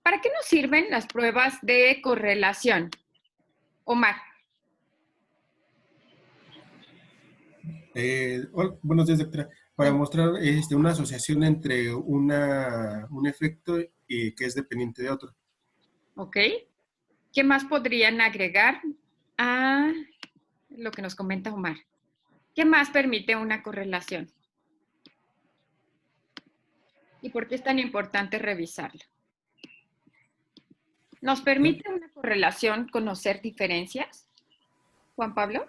¿Para qué nos sirven las pruebas de correlación? Omar. Hola, buenos días, doctora. Para mostrar una asociación entre un efecto que es dependiente de otro. Ok. ¿Qué más podrían agregar a lo que nos comenta Omar? ¿Qué más permite una correlación? ¿Y por qué es tan importante revisarlo? ¿Nos permite una correlación conocer diferencias? Juan Pablo.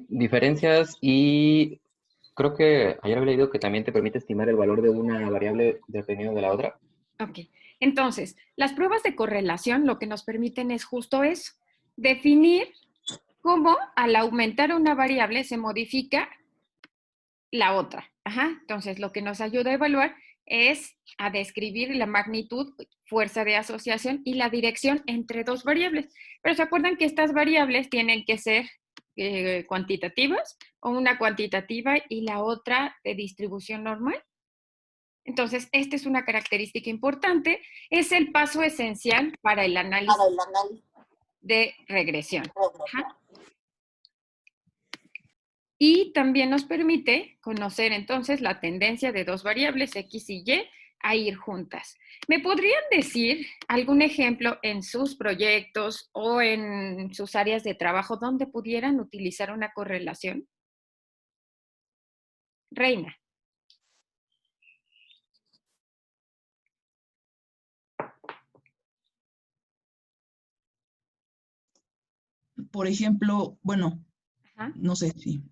Diferencias y creo que ayer había leído que también te permite estimar el valor de una variable dependiendo de la otra. Ok. Entonces, las pruebas de correlación lo que nos permiten es justo eso, definir cómo al aumentar una variable se modifica la otra. Ajá. Entonces, lo que nos ayuda a evaluar es a describir la magnitud, fuerza de asociación y la dirección entre dos variables. Pero ¿se acuerdan que estas variables tienen que ser cuantitativas o una cuantitativa y la otra de distribución normal? Entonces, esta es una característica importante. Es el paso esencial para el análisis de regresión. Ajá. Y también nos permite conocer entonces la tendencia de dos variables X y Y a ir juntas. ¿Me podrían decir algún ejemplo en sus proyectos o en sus áreas de trabajo donde pudieran utilizar una correlación? Reina. Por ejemplo, bueno, Ajá. no sé si,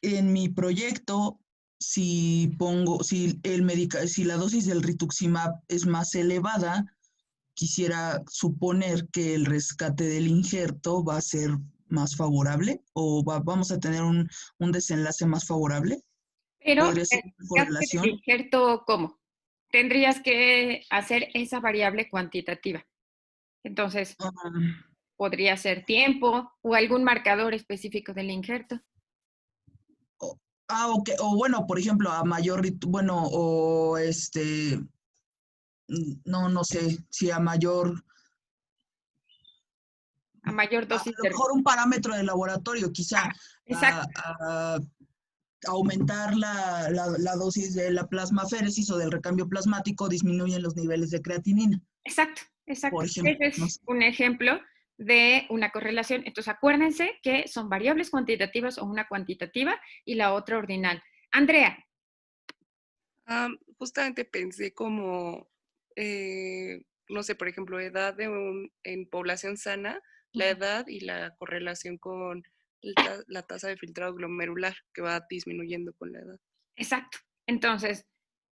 en mi proyecto, si la dosis del rituximab es más elevada, quisiera suponer que el rescate del injerto va a ser más favorable o vamos a tener un desenlace más favorable. Pero ¿Podría ser una correlación? el injerto, ¿cómo? Tendrías que hacer esa variable cuantitativa. Entonces, podría ser tiempo o algún marcador específico del injerto. Ok. O bueno, por ejemplo, a mayor, bueno, o no sé, si a mayor dosis a lo de... mejor un parámetro de laboratorio, quizá Exacto. Aumentar la dosis de la plasmaféresis o del recambio plasmático disminuyen los niveles de creatinina. Exacto, exacto. Por ejemplo, Ese es un ejemplo de una correlación. Entonces, acuérdense que son variables cuantitativas o una cuantitativa y la otra ordinal. Andrea. Justamente pensé como, no sé, por ejemplo, edad en población sana, la edad y la correlación con la tasa de filtrado glomerular que va disminuyendo con la edad. Exacto. Entonces,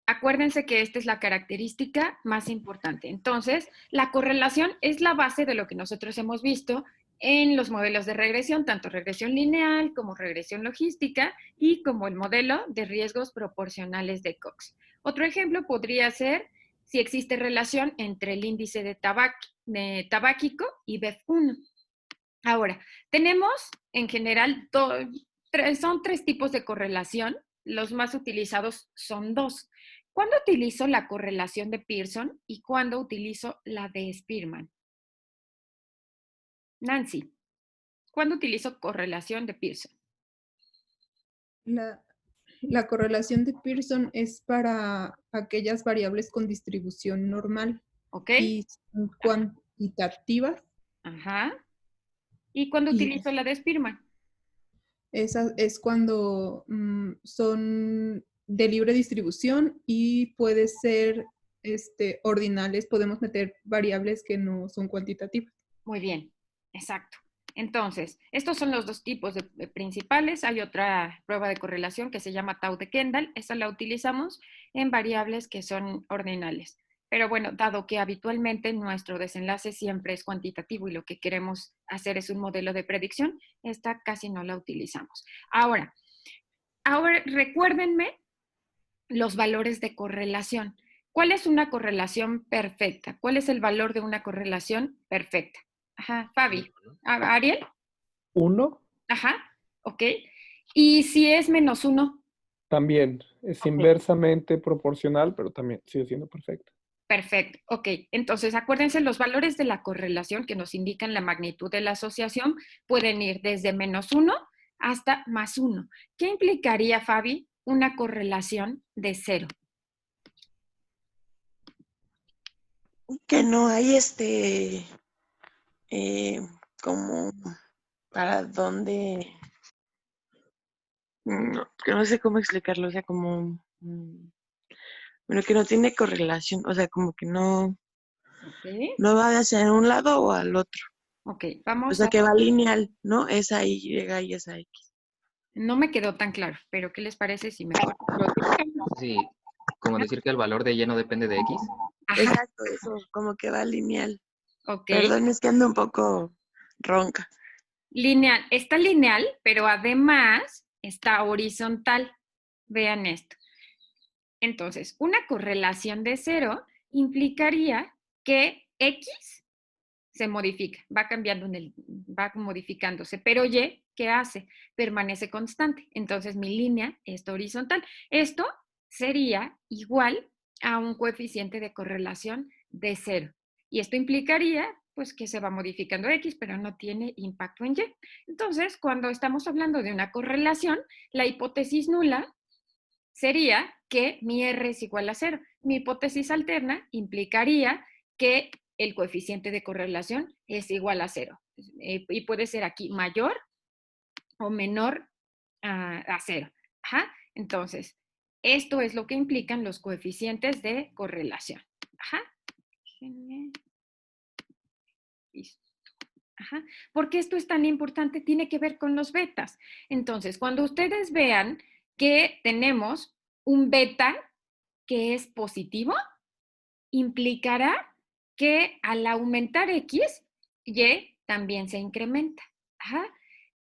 acuérdense que esta es la característica más importante. Entonces, la correlación es la base de lo que nosotros hemos visto en los modelos de regresión, tanto regresión lineal como regresión logística y como el modelo de riesgos proporcionales de Cox. Otro ejemplo podría ser si existe relación entre el índice de tabáquico y BEF1. Ahora, tenemos en general son tres tipos de correlación. Los más utilizados son dos. ¿Cuándo utilizo la correlación de Pearson y cuándo utilizo la de Spearman? Nancy, ¿cuándo utilizo correlación de Pearson? La correlación de Pearson es para aquellas variables con distribución normal. ¿Ok? Y son cuantitativas. Ajá. ¿Y cuándo utilizo la de Spearman? Esa es cuando son de libre distribución y puede ser ordinales. Podemos meter variables que no son cuantitativas. Muy bien, exacto. Entonces, estos son los dos tipos principales. Hay otra prueba de correlación que se llama Tau de Kendall. Esa la utilizamos en variables que son ordinales. Pero bueno, dado que habitualmente nuestro desenlace siempre es cuantitativo y lo que queremos hacer es un modelo de predicción, esta casi no la utilizamos. Ahora recuérdenme los valores de correlación. ¿Cuál es una correlación perfecta? ¿Cuál es el valor de una correlación perfecta? Ajá, Fabi. ¿Ariel? 1. Ajá, ok. ¿Y si es -1? También es Ok. inversamente proporcional, pero también sigue siendo perfecta. Perfecto, ok. Entonces, acuérdense, los valores de la correlación que nos indican la magnitud de la asociación pueden ir desde -1 hasta +1. ¿Qué implicaría, Fabi, una correlación de 0? Que no hay como para dónde, que no sé cómo explicarlo, o sea, como, bueno, que no tiene correlación, o sea, como que no, Ok, no va hacia un lado o al otro, ok, o vamos sea, a... que va lineal, ¿no? Esa Y y esa X. No me quedó tan claro, pero ¿qué les parece si mejor lo dibujamos? Sí, como decir que el valor de Y no depende de X. Ajá, Exacto, eso, como que va lineal. ok. Perdón, es que ando un poco ronca. Lineal, está lineal, pero además está horizontal. Vean esto. Entonces, una correlación de 0 implicaría que X se modifica, va cambiando va modificándose, pero Y, ¿qué hace? Permanece constante. Entonces, mi línea está horizontal. Esto sería igual a un coeficiente de correlación de 0. Y esto implicaría, pues, que se va modificando X, pero no tiene impacto en Y. Entonces, cuando estamos hablando de una correlación, la hipótesis nula sería que mi R es igual a 0. Mi hipótesis alterna implicaría que el coeficiente de correlación es igual a 0. Y puede ser aquí mayor o menor a 0. Ajá. Entonces, esto es lo que implican los coeficientes de correlación. Ajá. Listo. Ajá. ¿Por qué esto es tan importante? Tiene que ver con los betas. Entonces, cuando ustedes vean que tenemos un beta que es positivo, implicará que al aumentar X, Y también se incrementa. Ajá.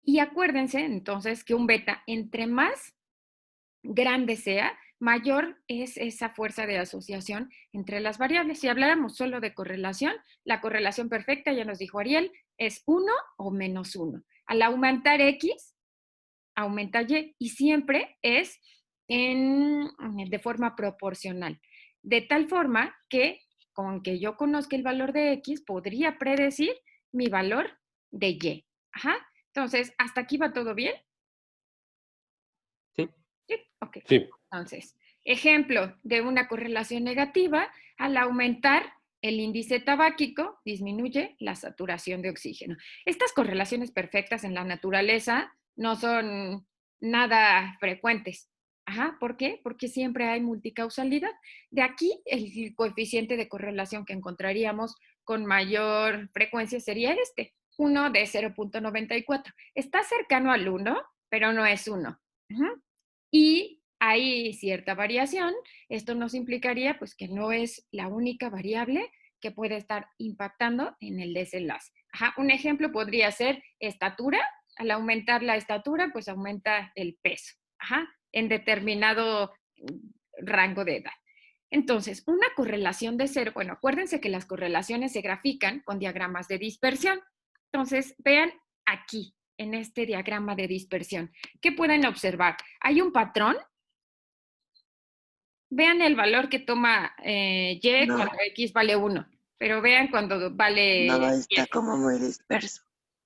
Y acuérdense entonces que un beta, entre más grande sea, mayor es esa fuerza de asociación entre las variables. Si habláramos solo de correlación, la correlación perfecta, ya nos dijo Ariel, es 1 o -1. Al aumentar X, aumenta Y y siempre es de forma proporcional. De tal forma que con que yo conozca el valor de X, podría predecir mi valor de Y. Ajá. Entonces, ¿hasta aquí va todo bien? Sí. Sí, ok. Sí. Entonces, ejemplo de una correlación negativa, al aumentar el índice tabáquico, disminuye la saturación de oxígeno. Estas correlaciones perfectas en la naturaleza no son nada frecuentes. Ajá, ¿por qué? Porque siempre hay multicausalidad. De aquí, el coeficiente de correlación que encontraríamos con mayor frecuencia sería este, 1 de 0.94. Está cercano al 1, pero no es 1. Ujú. Y hay cierta variación. Esto nos implicaría pues que no es la única variable que puede estar impactando en el desenlace. Ajá, un ejemplo podría ser estatura. Al aumentar la estatura, pues aumenta el peso. Ajá, en determinado rango de edad. Entonces, una correlación de 0, bueno, acuérdense que las correlaciones se grafican con diagramas de dispersión. Entonces, vean aquí, en este diagrama de dispersión, ¿qué pueden observar? Hay un patrón. Vean el valor que toma Y No, cuando X vale 1, pero vean cuando vale no, 10. está como muy disperso.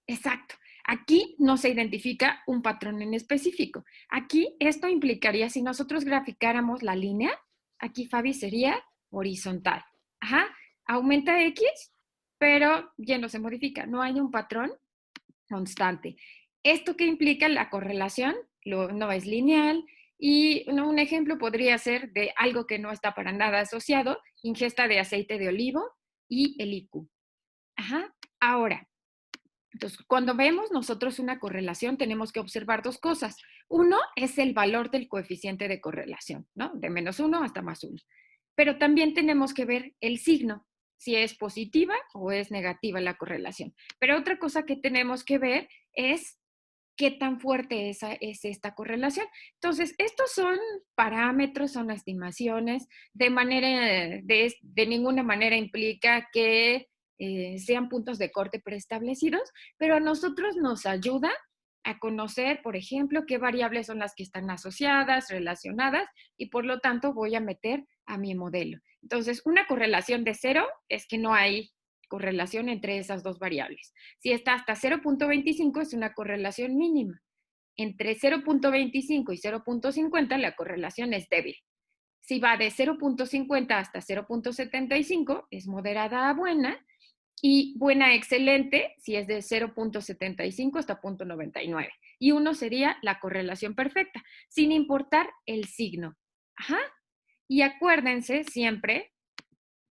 Exacto. Aquí no se identifica un patrón en específico. Aquí esto implicaría, si nosotros graficáramos la línea, aquí Fabi sería horizontal. Ajá. Aumenta X, pero ya no se modifica. No hay un patrón constante. ¿Esto qué implica? La correlación no es lineal y un ejemplo podría ser de algo que no está para nada asociado, ingesta de aceite de olivo y el IQ. Ajá. Ahora, entonces, cuando vemos nosotros una correlación, tenemos que observar dos cosas. Uno es el valor del coeficiente de correlación, ¿no? De -1 hasta +1. Pero también tenemos que ver el signo, si es positiva o es negativa la correlación. Pero otra cosa que tenemos que ver es qué tan fuerte es esta correlación. Entonces, estos son parámetros, son estimaciones, de ninguna manera implica que sean puntos de corte preestablecidos, pero a nosotros nos ayuda a conocer, por ejemplo, qué variables son las que están asociadas, relacionadas, y por lo tanto voy a meter a mi modelo. Entonces, una correlación de 0 es que no hay correlación entre esas dos variables. Si está hasta 0.25 es una correlación mínima. Entre 0.25 y 0.50 la correlación es débil. Si va de 0.50 hasta 0.75 es moderada a buena, y buena excelente si es de 0.75 hasta 0.99. Y 1 sería la correlación perfecta, sin importar el signo. Ajá. Y acuérdense siempre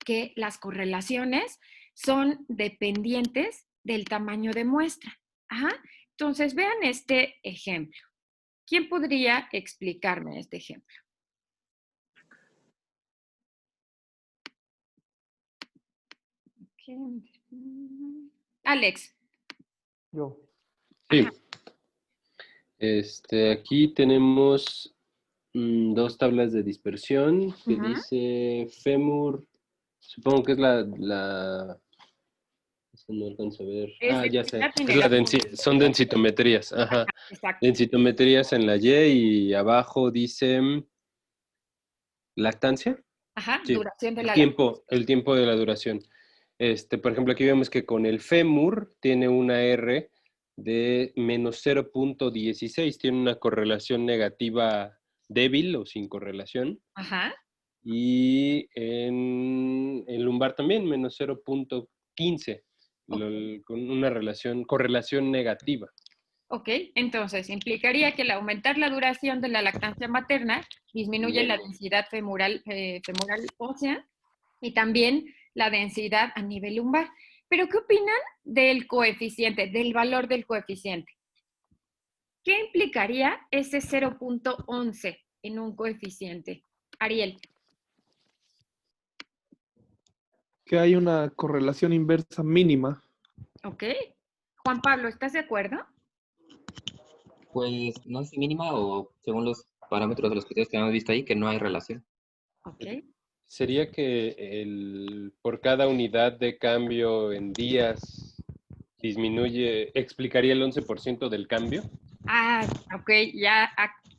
que las correlaciones son dependientes del tamaño de muestra. Ajá. Entonces, vean este ejemplo. ¿Quién podría explicarme este ejemplo? Alex. Yo. Sí. Aquí tenemos dos tablas de dispersión que dice fémur, supongo que es no alcanzo a ver. Ya sé. Es son densitometrías. Ajá. Exacto. Densitometrías en la Y y abajo dice lactancia. Ajá, Sí. duración de la El tiempo de la duración. Por ejemplo, aquí vemos que con el fémur tiene una R de menos 0.16, tiene una correlación negativa débil o sin correlación. Ajá. Y en el lumbar también, menos 0.15, con una correlación negativa. Ok, entonces implicaría que al aumentar la duración de la lactancia materna, disminuye la densidad femoral ósea y también la densidad a nivel lumbar. Pero, ¿qué opinan del coeficiente, del valor del coeficiente? ¿Qué implicaría ese 0.11 en un coeficiente? Ariel. Que hay una correlación inversa mínima. Ok. Juan Pablo, ¿estás de acuerdo? Pues no sé si mínima o según los parámetros de los criterios que hemos visto ahí, que no hay relación. Ok. Sería que por cada unidad de cambio en días explicaría el 11% del cambio. Ok, ya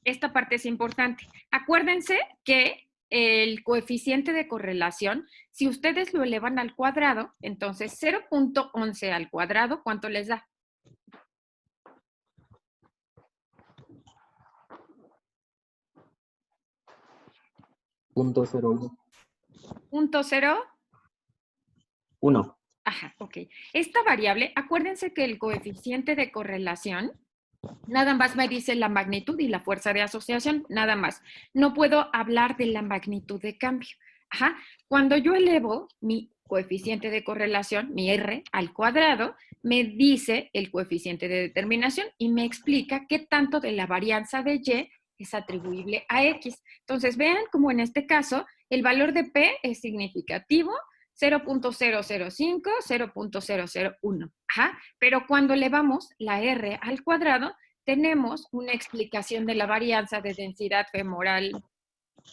esta parte es importante. Acuérdense que el coeficiente de correlación, si ustedes lo elevan al cuadrado, entonces 0.11 al cuadrado, ¿cuánto les da? .01. .01. Ajá, ok. Esta variable, acuérdense que el coeficiente de correlación nada más me dice la magnitud y la fuerza de asociación, nada más. No puedo hablar de la magnitud de cambio. Ajá. Cuando yo elevo mi coeficiente de correlación, mi R al cuadrado, me dice el coeficiente de determinación y me explica qué tanto de la varianza de Y es atribuible a X. Entonces, vean cómo en este caso el valor de P es significativo, 0.005, 0.001. Ajá. Pero cuando elevamos la R al cuadrado, tenemos una explicación de la varianza de densidad femoral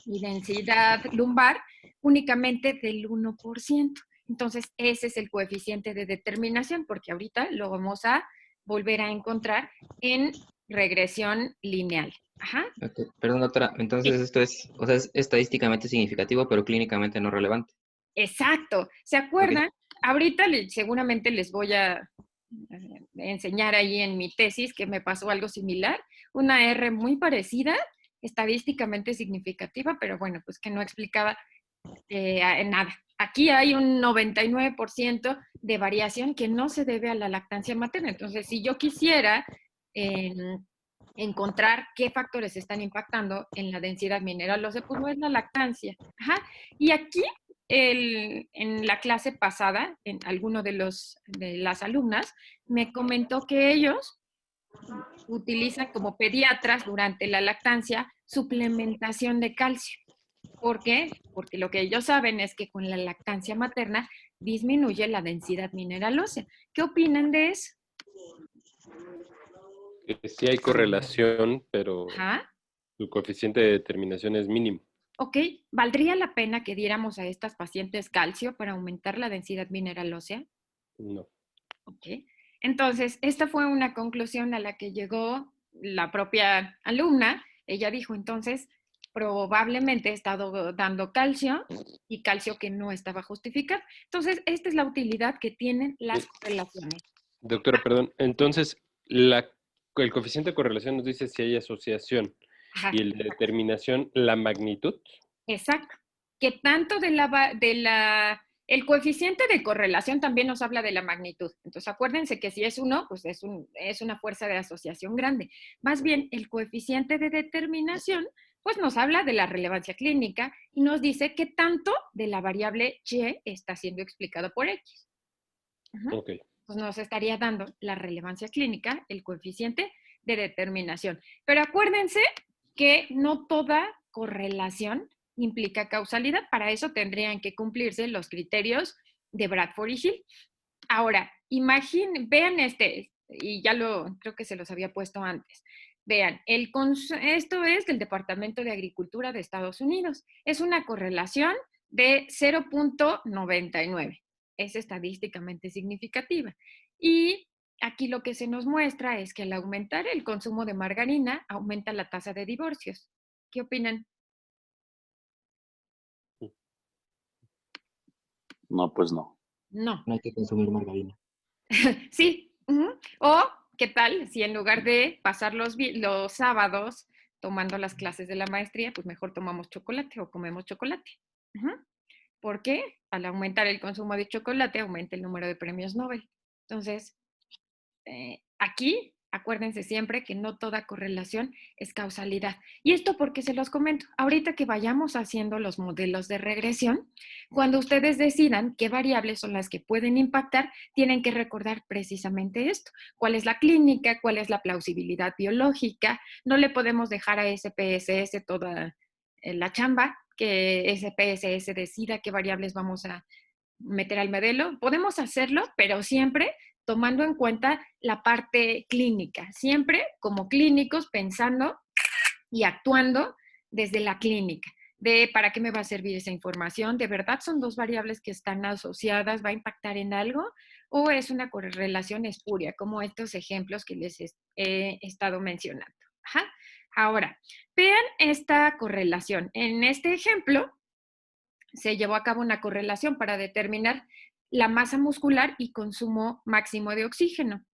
y densidad lumbar únicamente del 1%. Entonces, ese es el coeficiente de determinación, porque ahorita lo vamos a volver a encontrar en regresión lineal. Ajá. Okay. Perdón, doctora. Entonces esto es estadísticamente significativo, pero clínicamente no relevante. Exacto. ¿Se acuerdan? Okay. Ahorita seguramente les voy a enseñar ahí en mi tesis que me pasó algo similar. Una R muy parecida, estadísticamente significativa, pero bueno, pues que no explicaba nada. Aquí hay un 99% de variación que no se debe a la lactancia materna. Entonces, si yo quisiera encontrar qué factores están impactando en la densidad mineral ósea, pues no es la lactancia. Ajá. Y aquí, en la clase pasada, en alguno de las alumnas, me comentó que ellos utilizan como pediatras durante la lactancia suplementación de calcio. ¿Por qué? Porque lo que ellos saben es que con la lactancia materna disminuye la densidad mineral ósea. ¿Qué opinan de eso? Sí hay correlación, pero su coeficiente de determinación es mínimo. Ok, ¿valdría la pena que diéramos a estas pacientes calcio para aumentar la densidad mineral ósea? No. Ok. Entonces, esta fue una conclusión a la que llegó la propia alumna. Ella dijo, entonces, probablemente he estado dando calcio y calcio que no estaba justificado. Entonces, esta es la utilidad que tienen las correlaciones. Doctora, perdón. Entonces, el coeficiente de correlación nos dice si hay asociación. Ajá, Y el de determinación, la magnitud. exacto. Que tanto el coeficiente de correlación también nos habla de la magnitud. Entonces, acuérdense que si es 1, pues es una fuerza de asociación grande. Más bien, el coeficiente de determinación, pues nos habla de la relevancia clínica y nos dice qué tanto de la variable Y está siendo explicado por X. Ok. Pues nos estaría dando la relevancia clínica, el coeficiente de determinación. Pero acuérdense que no toda correlación implica causalidad. Para eso tendrían que cumplirse los criterios de Bradford y Hill. Ahora, vean y creo que se los había puesto antes. Vean, esto es del Departamento de Agricultura de Estados Unidos. Es una correlación de 0.99. Es estadísticamente significativa. Y aquí lo que se nos muestra es que al aumentar el consumo de margarina, aumenta la tasa de divorcios. ¿Qué opinan? No, pues no. No. No hay que consumir margarina. Sí. O, ¿qué tal si en lugar de pasar los sábados tomando las clases de la maestría, pues mejor tomamos chocolate o comemos chocolate? Porque al aumentar el consumo de chocolate, aumenta el número de premios Nobel. Entonces, aquí, acuérdense siempre que no toda correlación es causalidad. Y esto porque se los comento. Ahorita que vayamos haciendo los modelos de regresión, cuando ustedes decidan qué variables son las que pueden impactar, tienen que recordar precisamente esto. ¿Cuál es la clínica? ¿Cuál es la plausibilidad biológica? No le podemos dejar a SPSS toda la chamba, que SPSS decida qué variables vamos a meter al modelo. Podemos hacerlo, pero siempre tomando en cuenta la parte clínica, siempre como clínicos pensando y actuando desde la clínica, de para qué me va a servir esa información, de verdad son dos variables que están asociadas, va a impactar en algo, o es una correlación espuria, como estos ejemplos que les he estado mencionando. Ajá. Ahora, vean esta correlación. En este ejemplo, se llevó a cabo una correlación para determinar la masa muscular y consumo máximo de oxígeno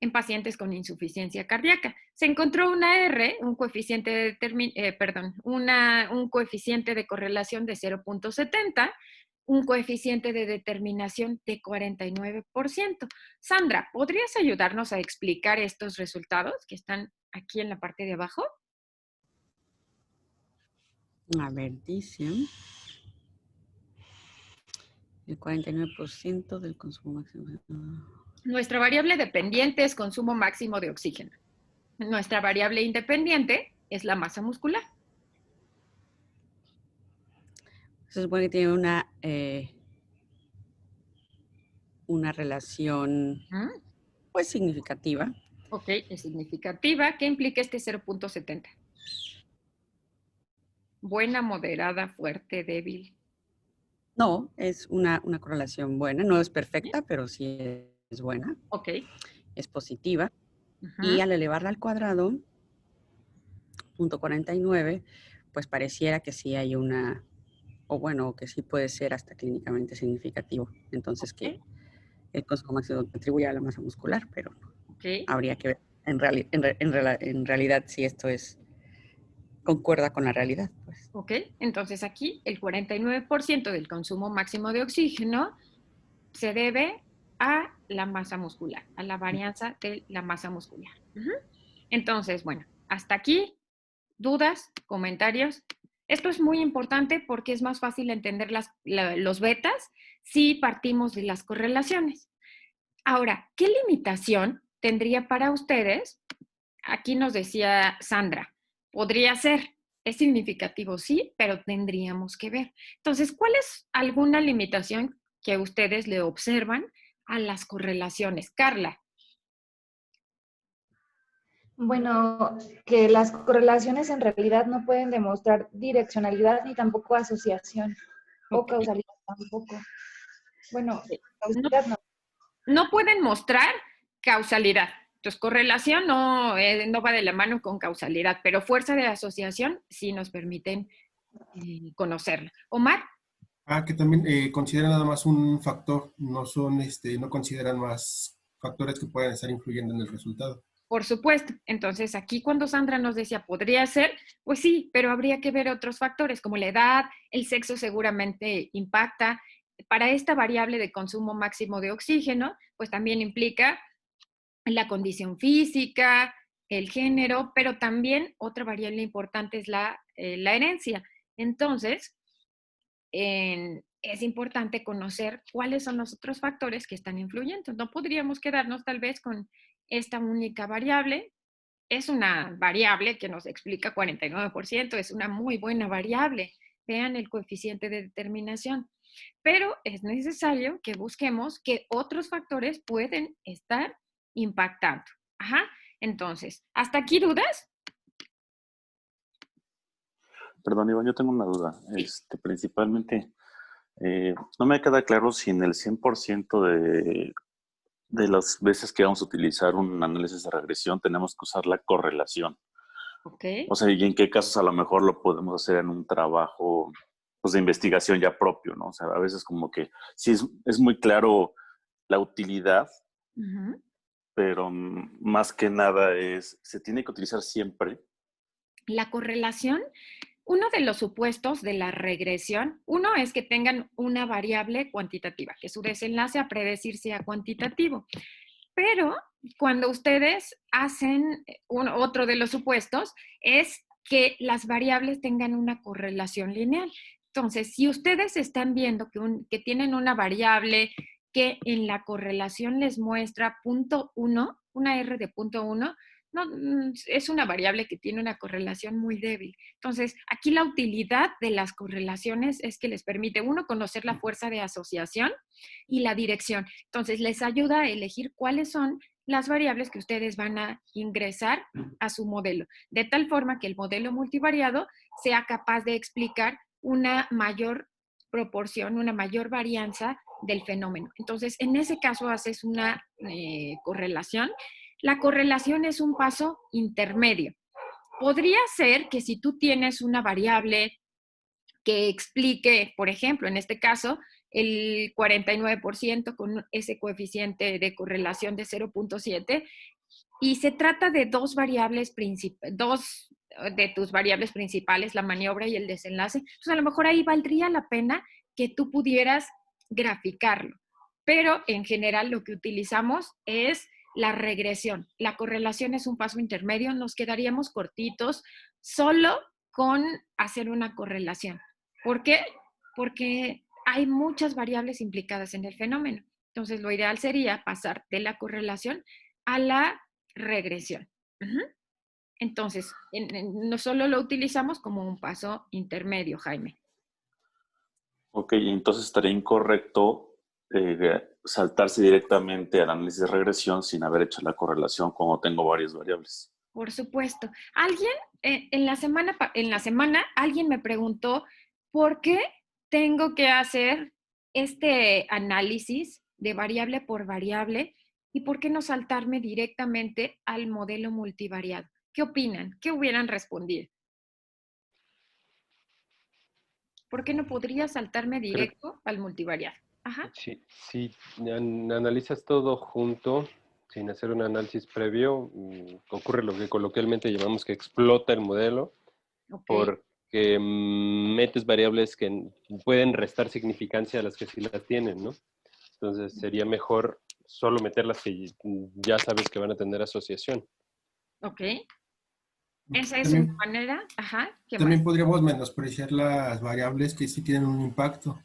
en pacientes con insuficiencia cardíaca. Se encontró una R, un coeficiente un coeficiente de correlación de 0.70, un coeficiente de determinación de 49%. Sandra, ¿podrías ayudarnos a explicar estos resultados que están aquí en la parte de abajo? A ver, dice el 49% del consumo máximo. Nuestra variable dependiente es consumo máximo de oxígeno. Nuestra variable independiente es la masa muscular. Se supone que tiene una relación, pues, significativa. Ok, es significativa. ¿Qué implica este 0.70? Buena, moderada, fuerte, débil. No, es una correlación buena. No es perfecta, pero sí es buena. Ok. Es positiva. Y al elevarla al cuadrado, 0.49, pues pareciera que sí hay que sí puede ser hasta clínicamente significativo. Entonces, que el consumo máximo contribuye a la masa muscular, pero habría que ver en realidad si esto concuerda con la realidad. Pues. Ok, entonces aquí el 49% del consumo máximo de oxígeno se debe a la masa muscular, a la varianza de la masa muscular. Entonces, bueno, hasta aquí, dudas, comentarios. Esto es muy importante porque es más fácil entender los betas si partimos de las correlaciones. Ahora, ¿qué limitación tendría para ustedes? Aquí nos decía Sandra, podría ser, es significativo, sí, pero tendríamos que ver. Entonces, ¿cuál es alguna limitación que ustedes le observan a las correlaciones? Carla. Bueno, que las correlaciones en realidad no pueden demostrar direccionalidad ni tampoco asociación o causalidad tampoco. Bueno, causalidad no. No pueden mostrar causalidad. Entonces, correlación no va de la mano con causalidad, pero fuerza de asociación sí nos permiten conocerla. Omar. Que también consideran nada más un factor, no son, no consideran más factores que puedan estar influyendo en el resultado. Por supuesto. Entonces, aquí cuando Sandra nos decía, podría ser, pues sí, pero habría que ver otros factores, como la edad, el sexo seguramente impacta. Para esta variable de consumo máximo de oxígeno, pues también implica la condición física, el género, pero también otra variable importante es la herencia. Entonces, es importante conocer cuáles son los otros factores que están influyendo. No podríamos quedarnos tal vez con esta única variable. Es una variable que nos explica 49%, es una muy buena variable. Vean el coeficiente de determinación. Pero es necesario que busquemos qué otros factores pueden estar impactando. Ajá. Entonces, ¿hasta aquí dudas? Perdón, Iván, yo tengo una duda. Principalmente, no me queda claro si en el 100% de las veces que vamos a utilizar un análisis de regresión tenemos que usar la correlación. Okay. O sea, y en qué casos a lo mejor lo podemos hacer en un trabajo pues, de investigación ya propio, ¿no? O sea, a veces como que sí es muy claro la utilidad, pero más que nada se tiene que utilizar siempre. La correlación, uno de los supuestos de la regresión, uno es que tengan una variable cuantitativa, que su desenlace a predecir sea cuantitativo. Pero cuando ustedes hacen otro de los supuestos es que las variables tengan una correlación lineal. Entonces, si ustedes están viendo que tienen una variable que en la correlación les muestra 0.1, una R de 0.1, no, es una variable que tiene una correlación muy débil. Entonces, aquí la utilidad de las correlaciones es que les permite, uno, conocer la fuerza de asociación y la dirección. Entonces, les ayuda a elegir cuáles son las variables que ustedes van a ingresar a su modelo, de tal forma que el modelo multivariado sea capaz de explicar una mayor proporción, una mayor varianza del fenómeno. Entonces, en ese caso haces una correlación. La correlación es un paso intermedio. Podría ser que si tú tienes una variable que explique, por ejemplo, en este caso, el 49% con ese coeficiente de correlación de 0.7, y se trata de dos de tus variables principales, la maniobra y el desenlace, pues a lo mejor ahí valdría la pena que tú pudieras graficarlo. Pero en general lo que utilizamos es la regresión. La correlación es un paso intermedio, nos quedaríamos cortitos solo con hacer una correlación. ¿Por qué? Porque hay muchas variables implicadas en el fenómeno. Entonces, lo ideal sería pasar de la correlación a la regresión. Entonces, no solo lo utilizamos como un paso intermedio, Jaime. Ok, entonces estaría incorrecto saltarse directamente al análisis de regresión sin haber hecho la correlación cuando tengo varias variables. Por supuesto. Alguien, en la semana, alguien me preguntó, ¿por qué tengo que hacer este análisis de variable por variable y por qué no saltarme directamente al modelo multivariado? ¿Qué opinan? ¿Qué hubieran respondido? ¿Por qué no podría saltarme directo al multivariado? Ajá. Si analizas todo junto, sin hacer un análisis previo, ocurre lo que coloquialmente llamamos que explota el modelo, porque metes variables que pueden restar significancia a las que sí las tienen, ¿no? Entonces sería mejor solo meter las que ya sabes que van a tener asociación. Ok. Esa es una manera. Ajá. También podríamos menospreciar las variables que sí tienen un impacto.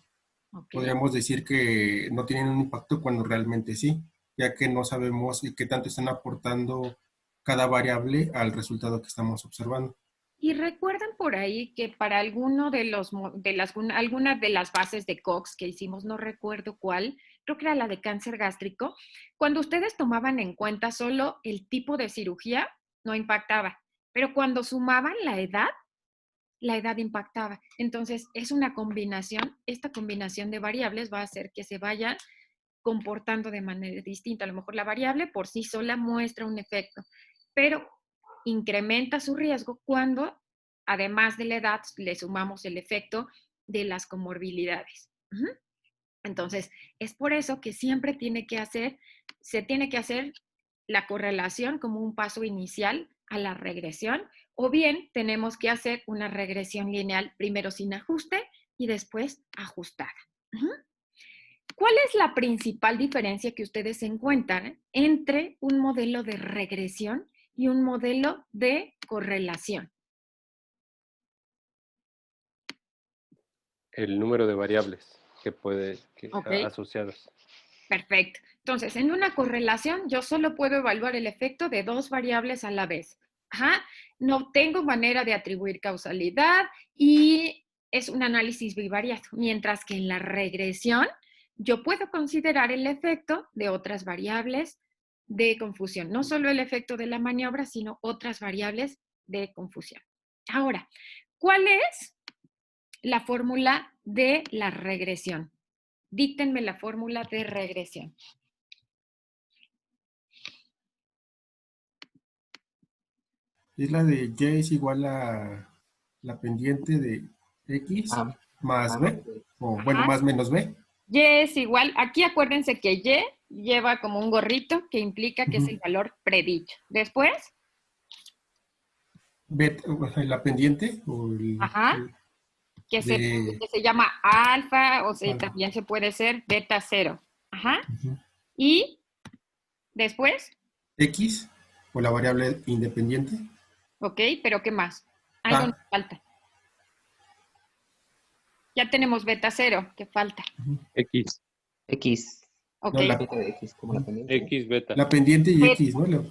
Podríamos decir que no tienen un impacto cuando realmente sí, ya que no sabemos qué tanto están aportando cada variable al resultado que estamos observando. Y recuerdan por ahí que para algunas de las bases de Cox que hicimos, no recuerdo cuál, creo que era la de cáncer gástrico, cuando ustedes tomaban en cuenta solo el tipo de cirugía, no impactaba. Pero cuando sumaban la edad impactaba. Entonces, es una combinación, esta combinación de variables va a hacer que se vayan comportando de manera distinta. A lo mejor la variable por sí sola muestra un efecto, pero incrementa su riesgo cuando, además de la edad, le sumamos el efecto de las comorbilidades. Entonces, es por eso que siempre se tiene que hacer la correlación como un paso inicial a la regresión, o bien tenemos que hacer una regresión lineal primero sin ajuste y después ajustada. ¿Cuál es la principal diferencia que ustedes encuentran entre un modelo de regresión y un modelo de correlación? El número de variables que Okay. asociadas. Perfecto. Entonces, en una correlación yo solo puedo evaluar el efecto de 2 variables a la vez. No tengo manera de atribuir causalidad y es un análisis bivariado. Mientras que en la regresión yo puedo considerar el efecto de otras variables de confusión. No solo el efecto de la maniobra, sino otras variables de confusión. Ahora, ¿cuál es la fórmula de la regresión? Díctenme la fórmula de regresión. Es la de Y es igual a la pendiente de X más B, o bueno, más menos B. Y es igual, aquí acuérdense que Y lleva como un gorrito que implica que es el valor predicho. Después. B, la pendiente, o que se llama alfa, o sea, también se puede ser beta 0. Y después. X, o la variable independiente. Ok, pero ¿qué más? Algo nos falta. Ya tenemos beta 0, ¿qué falta? X. Ok. No, beta de X, como la pendiente. X, beta. La pendiente y X, ¿no?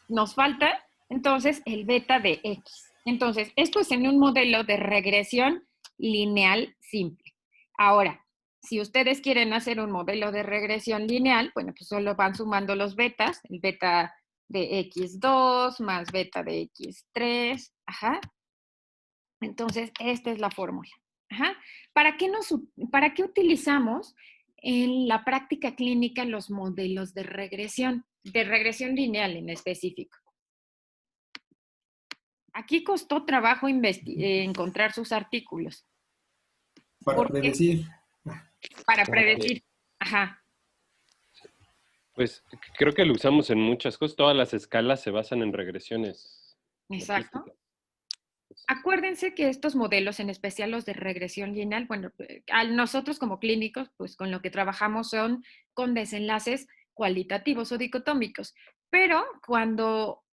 Nos falta entonces el beta de X. Entonces, esto es en un modelo de regresión lineal simple. Ahora, si ustedes quieren hacer un modelo de regresión lineal, bueno, pues solo van sumando los betas, el beta de X2 más beta de X3, Entonces, esta es la fórmula. ¿Para qué utilizamos en la práctica clínica los modelos de regresión lineal en específico? Aquí costó trabajo encontrar sus artículos. Para predecir. Para predecir, Pues creo que lo usamos en muchas cosas. Todas las escalas se basan en regresiones. Exacto. Acuérdense que estos modelos, en especial los de regresión lineal, bueno, nosotros como clínicos, pues con lo que trabajamos son con desenlaces cualitativos o dicotómicos, pero cuando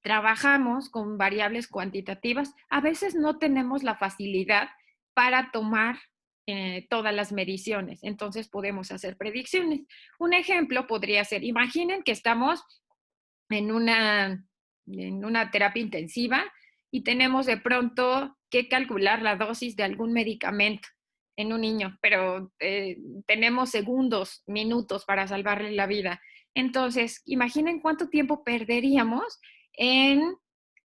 trabajamos con variables cuantitativas, a veces no tenemos la facilidad para tomar todas las mediciones, entonces podemos hacer predicciones. Un ejemplo podría ser, imaginen que estamos en una terapia intensiva y tenemos de pronto que calcular la dosis de algún medicamento en un niño, pero tenemos segundos, minutos para salvarle la vida. Entonces, imaginen cuánto tiempo perderíamos en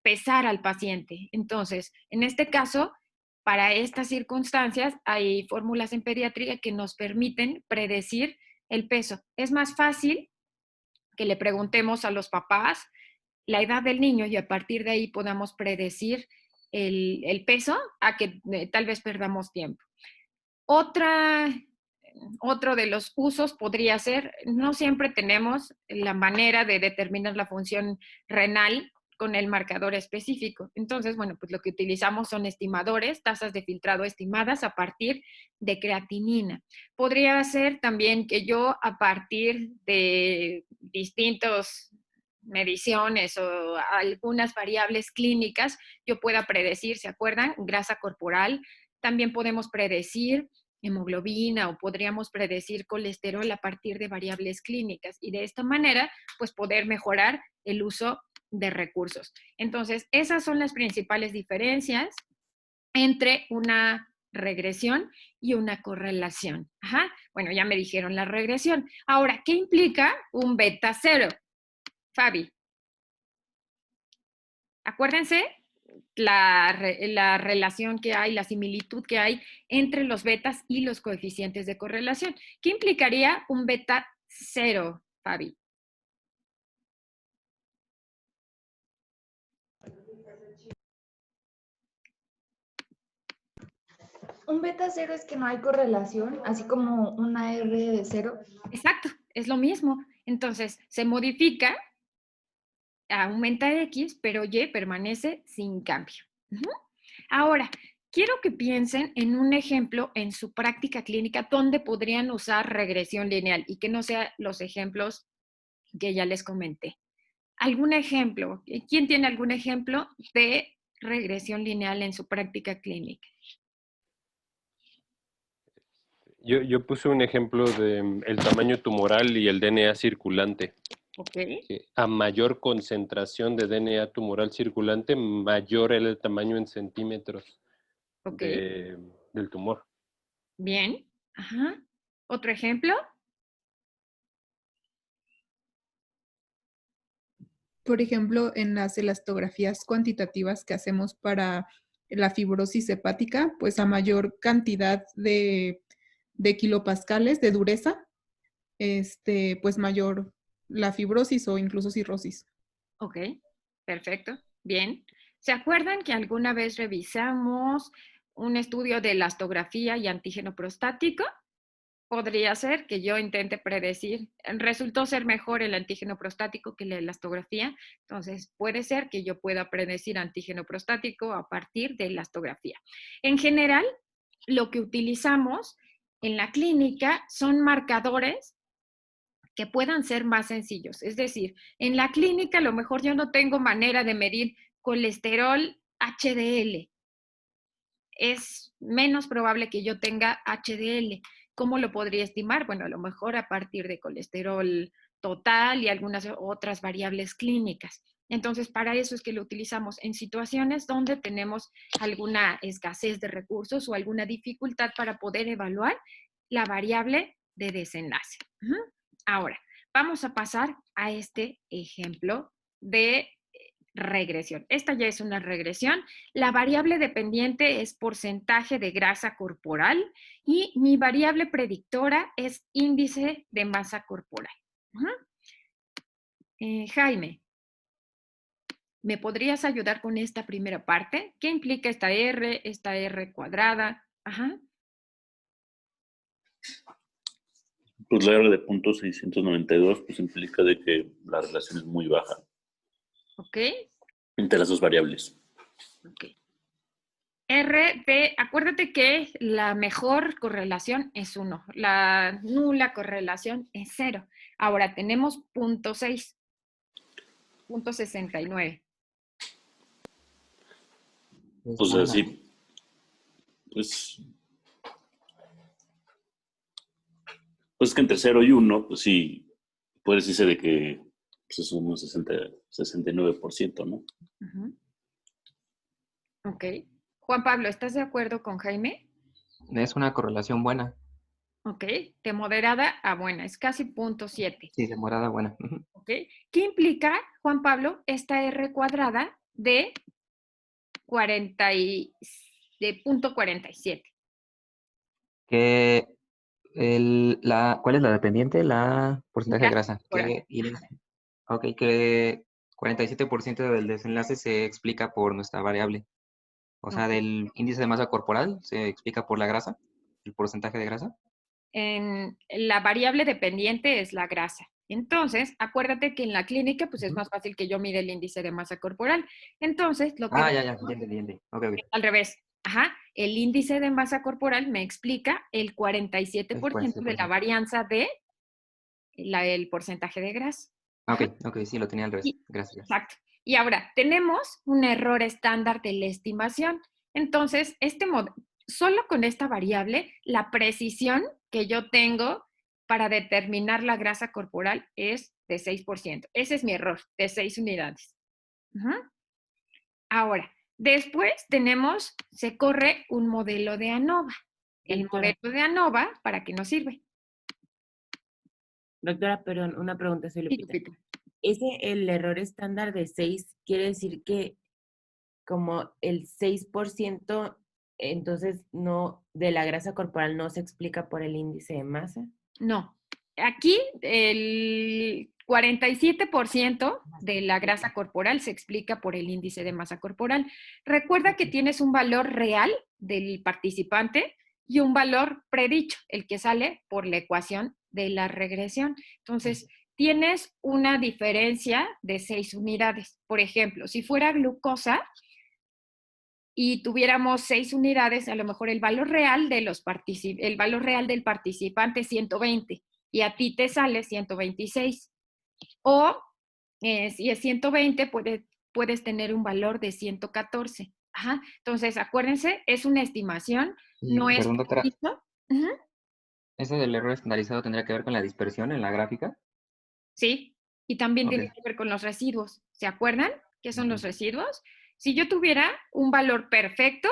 pesar al paciente. Entonces, en este caso, para estas circunstancias, hay fórmulas en pediatría que nos permiten predecir el peso. Es más fácil que le preguntemos a los papás la edad del niño y a partir de ahí podamos predecir el peso a que tal vez perdamos tiempo. Otro de los usos podría ser, no siempre tenemos la manera de determinar la función renal con el marcador específico. Entonces, bueno, pues lo que utilizamos son estimadores, tasas de filtrado estimadas a partir de creatinina. Podría ser también que yo a partir de distintos mediciones o algunas variables clínicas, yo pueda predecir, ¿se acuerdan? Grasa corporal. También podemos predecir hemoglobina o podríamos predecir colesterol a partir de variables clínicas y de esta manera, pues poder mejorar el uso de recursos. Entonces, esas son las principales diferencias entre una regresión y una correlación. Bueno, ya me dijeron la regresión. Ahora, ¿qué implica un beta 0? Fabi. Acuérdense, la relación que hay, la similitud que hay entre los betas y los coeficientes de correlación. ¿Qué implicaría un beta 0, Fabi? Un beta 0 es que no hay correlación, así como una R de 0. Exacto, es lo mismo. Entonces, se modifica, aumenta X, pero Y permanece sin cambio. Ahora, quiero que piensen en un ejemplo en su práctica clínica donde podrían usar regresión lineal y que no sean los ejemplos que ya les comenté. ¿Algún ejemplo? ¿Quién tiene algún ejemplo de regresión lineal en su práctica clínica? Yo puse un ejemplo de el tamaño tumoral y el DNA circulante. Ok. Que a mayor concentración de DNA tumoral circulante, mayor era el tamaño en centímetros del tumor. Bien. Ajá. ¿Otro ejemplo? Por ejemplo, en las elastografías cuantitativas que hacemos para la fibrosis hepática, pues a mayor cantidad de kilopascales de dureza, pues mayor la fibrosis o incluso cirrosis. Ok, perfecto, bien. ¿Se acuerdan que alguna vez revisamos un estudio de elastografía y antígeno prostático? Podría ser que yo intente predecir, resultó ser mejor el antígeno prostático que la elastografía, entonces puede ser que yo pueda predecir antígeno prostático a partir de elastografía. En general, lo que utilizamos en la clínica son marcadores que puedan ser más sencillos. Es decir, en la clínica a lo mejor yo no tengo manera de medir colesterol HDL. Es menos probable que yo tenga HDL. ¿Cómo lo podría estimar? Bueno, a lo mejor a partir de colesterol total y algunas otras variables clínicas. Entonces, para eso es que lo utilizamos en situaciones donde tenemos alguna escasez de recursos o alguna dificultad para poder evaluar la variable de desenlace. Ahora, vamos a pasar a este ejemplo de regresión. Esta ya es una regresión. La variable dependiente es porcentaje de grasa corporal y mi variable predictora es índice de masa corporal. Jaime, ¿me podrías ayudar con esta primera parte? ¿Qué implica esta R cuadrada? Pues la R de punto 692 pues implica de que la relación es muy baja. Ok. Entre las dos variables. Ok. Acuérdate que la mejor correlación es 1, la nula correlación es 0. Ahora tenemos 0.6, 0.69. O sea, sí, pues que entre 0 y 1, pues sí, puede decirse de que pues es un 69%, ¿no? Ok. Juan Pablo, ¿estás de acuerdo con Jaime? Es una correlación buena. Ok, de moderada a buena, es casi 0.7. Sí, de moderada a buena. Ok. ¿Qué implica, Juan Pablo, esta R cuadrada de 0.47? Que ¿cuál es la dependiente? La porcentaje de grasa. Ok, que 47% del desenlace se explica por nuestra variable. O sea, del índice de masa corporal se explica por la grasa, el porcentaje de grasa. La variable dependiente es la grasa. Entonces, acuérdate que en la clínica, pues es más fácil que yo mida el índice de masa corporal. Entonces, lo que... ya, entiende. Okay. Al revés. El índice de masa corporal me explica el 47% de la varianza de el porcentaje de grasa. Ok, sí, lo tenía al revés. Gracias. Exacto. Y ahora, tenemos un error estándar de la estimación. Entonces, solo con esta variable, la precisión que yo tengo para determinar la grasa corporal es de 6%. Ese es mi error, de 6 unidades. Ahora, después se corre un modelo de ANOVA. El modelo de ANOVA, ¿para qué nos sirve? Doctora, perdón, una pregunta, soy Lupita. El error estándar de 6 quiere decir que como el 6%, entonces no, de la grasa corporal no se explica por el índice de masa. No. Aquí el 47% de la grasa corporal se explica por el índice de masa corporal. Recuerda que tienes un valor real del participante y un valor predicho, el que sale por la ecuación de la regresión. Entonces, tienes una diferencia de 6 unidades. Por ejemplo, si fuera glucosa y tuviéramos 6 unidades, a lo mejor el valor real del participante es 120 y a ti te sale 126. O si es 120, puedes tener un valor de 114. Ajá. Entonces, acuérdense, es una estimación, no es Perdón, doctora. preciso. Uh-huh. ¿Eso del error estandarizado tendría que ver con la dispersión en la gráfica? Sí, y también Ok. tiene que ver con los residuos. ¿Se acuerdan qué son los residuos? Si yo tuviera un valor perfecto,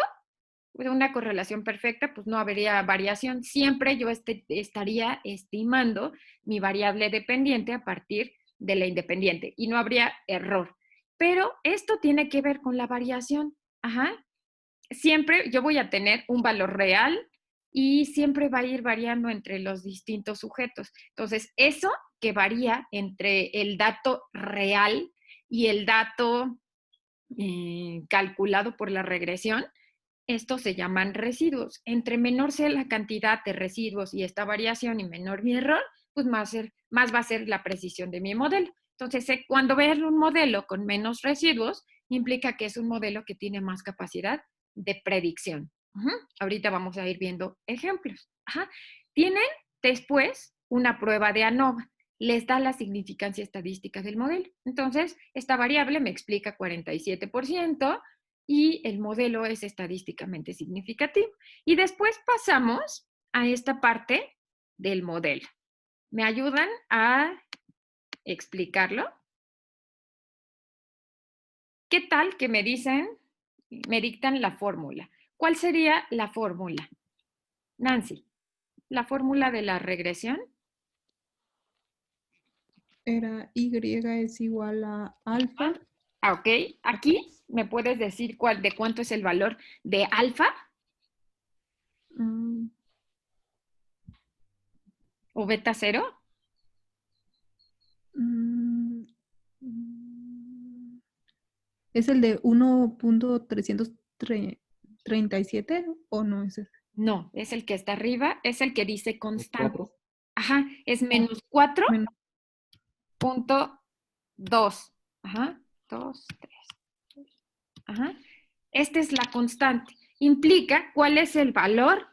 una correlación perfecta, pues no habría variación. Siempre yo estaría estimando mi variable dependiente a partir de la independiente y no habría error. Pero esto tiene que ver con la variación. Ajá. Siempre yo voy a tener un valor real y siempre va a ir variando entre los distintos sujetos. Entonces, eso que varía entre el dato real y el dato calculado por la regresión, estos se llaman residuos. Entre menor sea la cantidad de residuos y esta variación y menor mi error, pues más va a ser la precisión de mi modelo. Entonces, cuando vean un modelo con menos residuos, implica que es un modelo que tiene más capacidad de predicción. Ahorita vamos a ir viendo ejemplos. Tienen después una prueba de ANOVA. Les da la significancia estadística del modelo. Entonces, esta variable me explica 47%, y el modelo es estadísticamente significativo. Y después pasamos a esta parte del modelo. ¿Me ayudan a explicarlo? ¿Qué tal que me dictan la fórmula? ¿Cuál sería la fórmula? Nancy, ¿la fórmula de la regresión? Era Y es igual a alfa. Ok. Aquí, ¿me puedes decir de cuánto es el valor de alfa? ¿O beta 0? ¿Es el de 1.337 o no es ese? No, es el que está arriba, es el que dice constante. Ajá, es menos 4.2. Ajá, 2, 3. Ajá. Esta es la constante. Implica cuál es el valor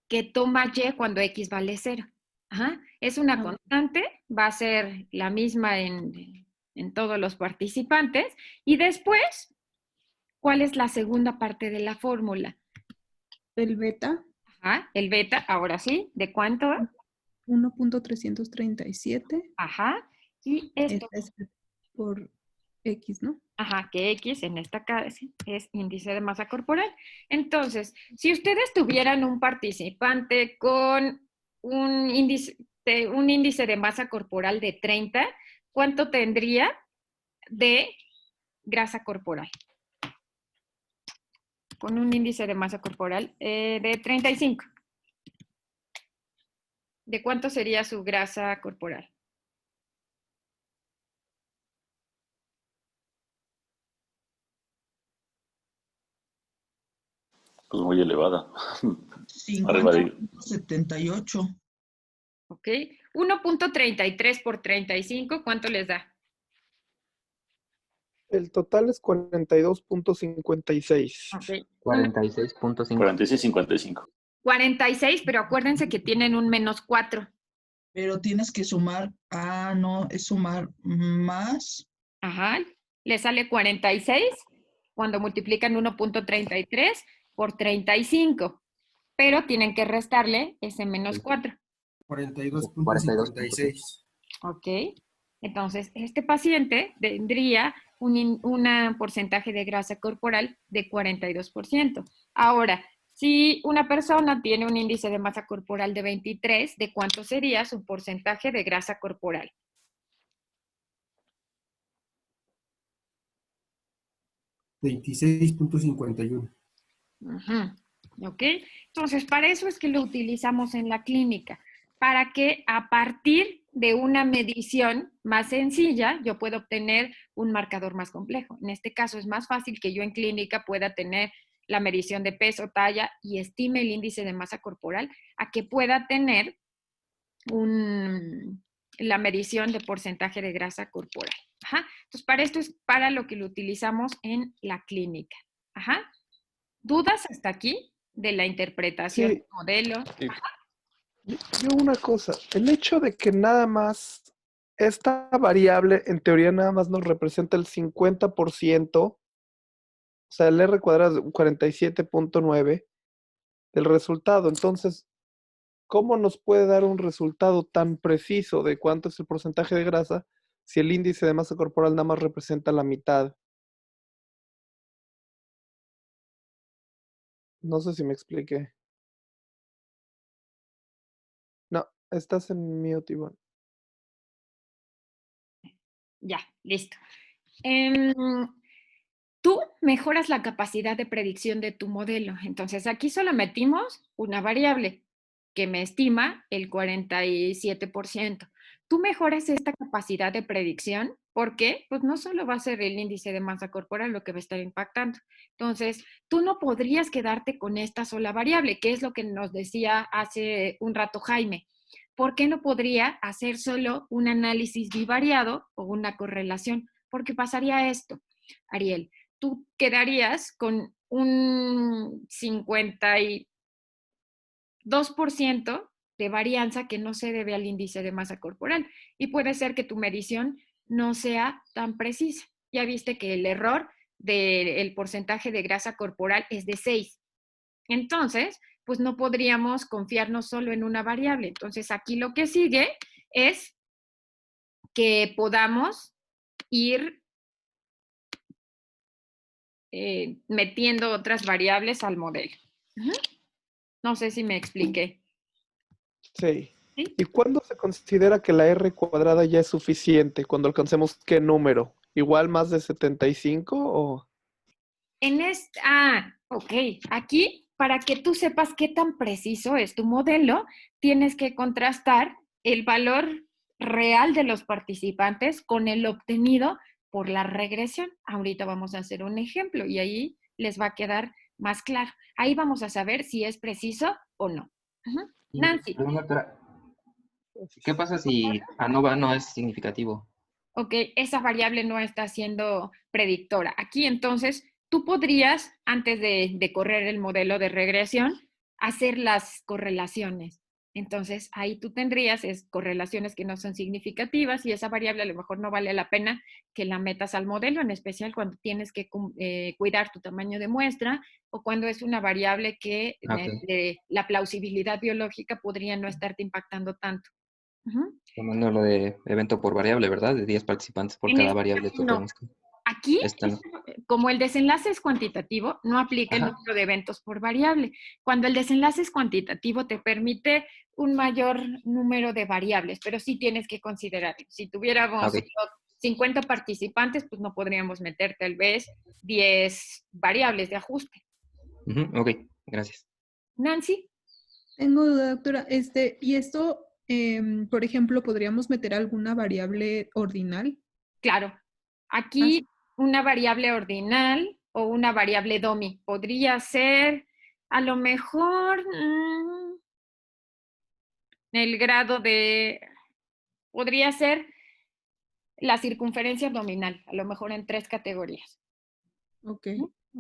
que toma Y cuando X vale 0. Ajá. Es una constante, va a ser la misma en todos los participantes. Y después, ¿cuál es la segunda parte de la fórmula? El beta. Ajá, el beta, ahora sí, ¿de cuánto? 1.337. Ajá, y esto. Es por X, ¿no? Ajá, que X en esta caso es índice de masa corporal. Entonces, si ustedes tuvieran un participante con un índice de masa corporal de 30, ¿cuánto tendría de grasa corporal? Con un índice de masa corporal de 35. ¿De cuánto sería su grasa corporal? Pues muy elevada. 50.78. Ok. 1.33 por 35, ¿cuánto les da? El total es 42.56. Ok. 46.5. 46.55. 46, pero acuérdense que tienen un menos 4. Pero tienes que sumar, no, es sumar más. Ajá, le sale 46 cuando multiplican 1.33 por 35, pero tienen que restarle ese menos 4. 42.56. Ok, entonces este paciente tendría un porcentaje de grasa corporal de 42%. Ahora, si una persona tiene un índice de masa corporal de 23, ¿de cuánto sería su porcentaje de grasa corporal? 26.51. ¿Ok? Entonces, para eso es que lo utilizamos en la clínica, para que a partir de una medición más sencilla, yo pueda obtener un marcador más complejo. En este caso, es más fácil que yo en clínica pueda tener la medición de peso, talla y estime el índice de masa corporal, a que pueda tener la medición de porcentaje de grasa corporal. Ajá. Entonces, para esto es para lo que lo utilizamos en la clínica. Ajá. ¿Dudas hasta aquí de la interpretación del modelo? Sí. Yo una cosa, el hecho de que nada más esta variable en teoría nada más nos representa el 50%, o sea, el R cuadrado es 47.9 del resultado. Entonces, ¿cómo nos puede dar un resultado tan preciso de cuánto es el porcentaje de grasa si el índice de masa corporal nada más representa la mitad? No sé si me expliqué. No, estás en mute, Iván. Ya, listo. Tú mejoras la capacidad de predicción de tu modelo. Entonces, aquí solo metimos una variable que me estima el 47%. Tú mejoras esta capacidad de predicción porque pues no solo va a ser el índice de masa corporal lo que va a estar impactando. Entonces, tú no podrías quedarte con esta sola variable, que es lo que nos decía hace un rato Jaime. ¿Por qué no podría hacer solo un análisis bivariado o una correlación? Porque pasaría esto, Ariel. Tú quedarías con un 52% de varianza que no se debe al índice de masa corporal. Y puede ser que tu medición no sea tan precisa. Ya viste que el error del porcentaje de grasa corporal es de 6. Entonces, pues no podríamos confiarnos solo en una variable. Entonces, aquí lo que sigue es que podamos ir metiendo otras variables al modelo. No sé si me expliqué. Sí. ¿Y cuándo se considera que la R cuadrada ya es suficiente? ¿Cuando alcancemos qué número? ¿Igual más de 75 o...? Ok. Aquí, para que tú sepas qué tan preciso es tu modelo, tienes que contrastar el valor real de los participantes con el obtenido por la regresión. Ahorita vamos a hacer un ejemplo y ahí les va a quedar más claro. Ahí vamos a saber si es preciso o no. Nancy. ¿Qué pasa si ANOVA no es significativo? Ok, esa variable no está siendo predictora. Aquí entonces tú podrías, antes de correr el modelo de regresión, hacer las correlaciones. Entonces ahí tú tendrías correlaciones que no son significativas y esa variable a lo mejor no vale la pena que la metas al modelo, en especial cuando tienes que cuidar tu tamaño de muestra o cuando es una variable que la plausibilidad biológica podría no estarte impactando tanto. Tomando lo de evento por variable, ¿verdad? De 10 participantes por cada variable. No. Aquí, como el desenlace es cuantitativo, no aplica el número de eventos por variable. Cuando el desenlace es cuantitativo, te permite un mayor número de variables, pero sí tienes que considerarlo. Si tuviéramos 50 participantes, pues no podríamos meter tal vez 10 variables de ajuste. Ok, gracias. Nancy. Tengo duda, doctora. ¿Y esto, por ejemplo, podríamos meter alguna variable ordinal? Claro. Aquí una variable ordinal o una variable DOMI. Podría ser, a lo mejor, el grado de... Podría ser la circunferencia abdominal, a lo mejor en 3 categorías. Ok.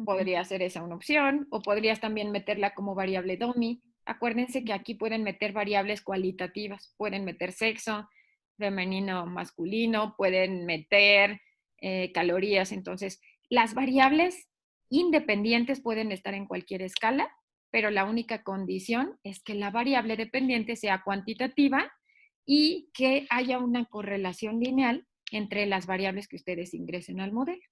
Podría ser esa una opción, o podrías también meterla como variable DOMI. Acuérdense que aquí pueden meter variables cualitativas. Pueden meter sexo, femenino, masculino, pueden meter calorías. Entonces, las variables independientes pueden estar en cualquier escala, pero la única condición es que la variable dependiente sea cuantitativa y que haya una correlación lineal entre las variables que ustedes ingresen al modelo.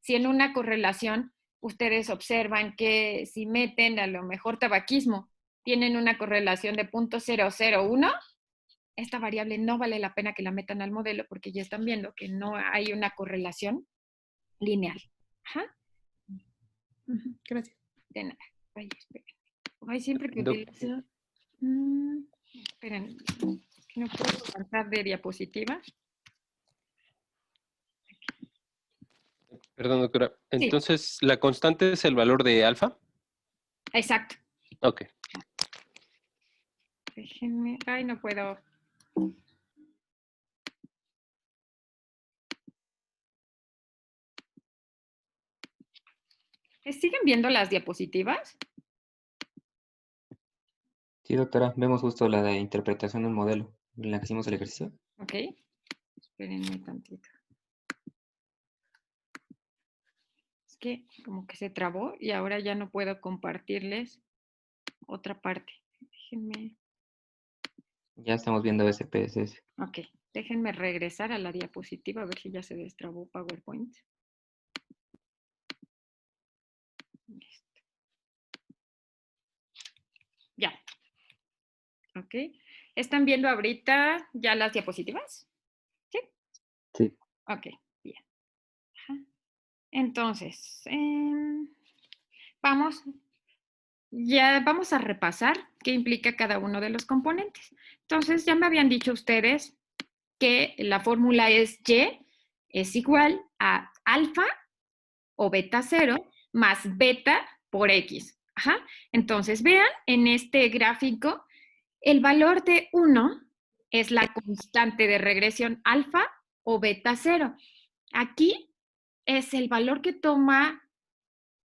Si en una correlación ustedes observan que si meten a lo mejor tabaquismo, tienen una correlación de 0.001, esta variable no vale la pena que la metan al modelo porque ya están viendo que no hay una correlación lineal. Gracias. De nada. Ay, esperen. Ay, siempre que utilizo... esperen, es que no puedo avanzar de diapositiva. Perdón, doctora. Sí. Entonces, ¿la constante es el valor de alfa? Exacto. Ok. Déjenme... Ay, no puedo... ¿Siguen viendo las diapositivas? Sí, doctora, vemos justo la de interpretación del modelo, en la que hicimos el ejercicio. Ok. Espérenme tantito. Es que como que se trabó y ahora ya no puedo compartirles otra parte. Déjenme... Ya estamos viendo SPSS. Ok. Déjenme regresar a la diapositiva a ver si ya se destrabó PowerPoint. Listo. Ya. Ok. ¿Están viendo ahorita ya las diapositivas? ¿Sí? Sí. Ok, bien. Ajá. Entonces, vamos a repasar qué implica cada uno de los componentes. Entonces, ya me habían dicho ustedes que la fórmula es Y es igual a alfa o beta 0 más beta por X. Ajá. Entonces, vean en este gráfico, el valor de 1 es la constante de regresión alfa o beta 0. Aquí es el valor que toma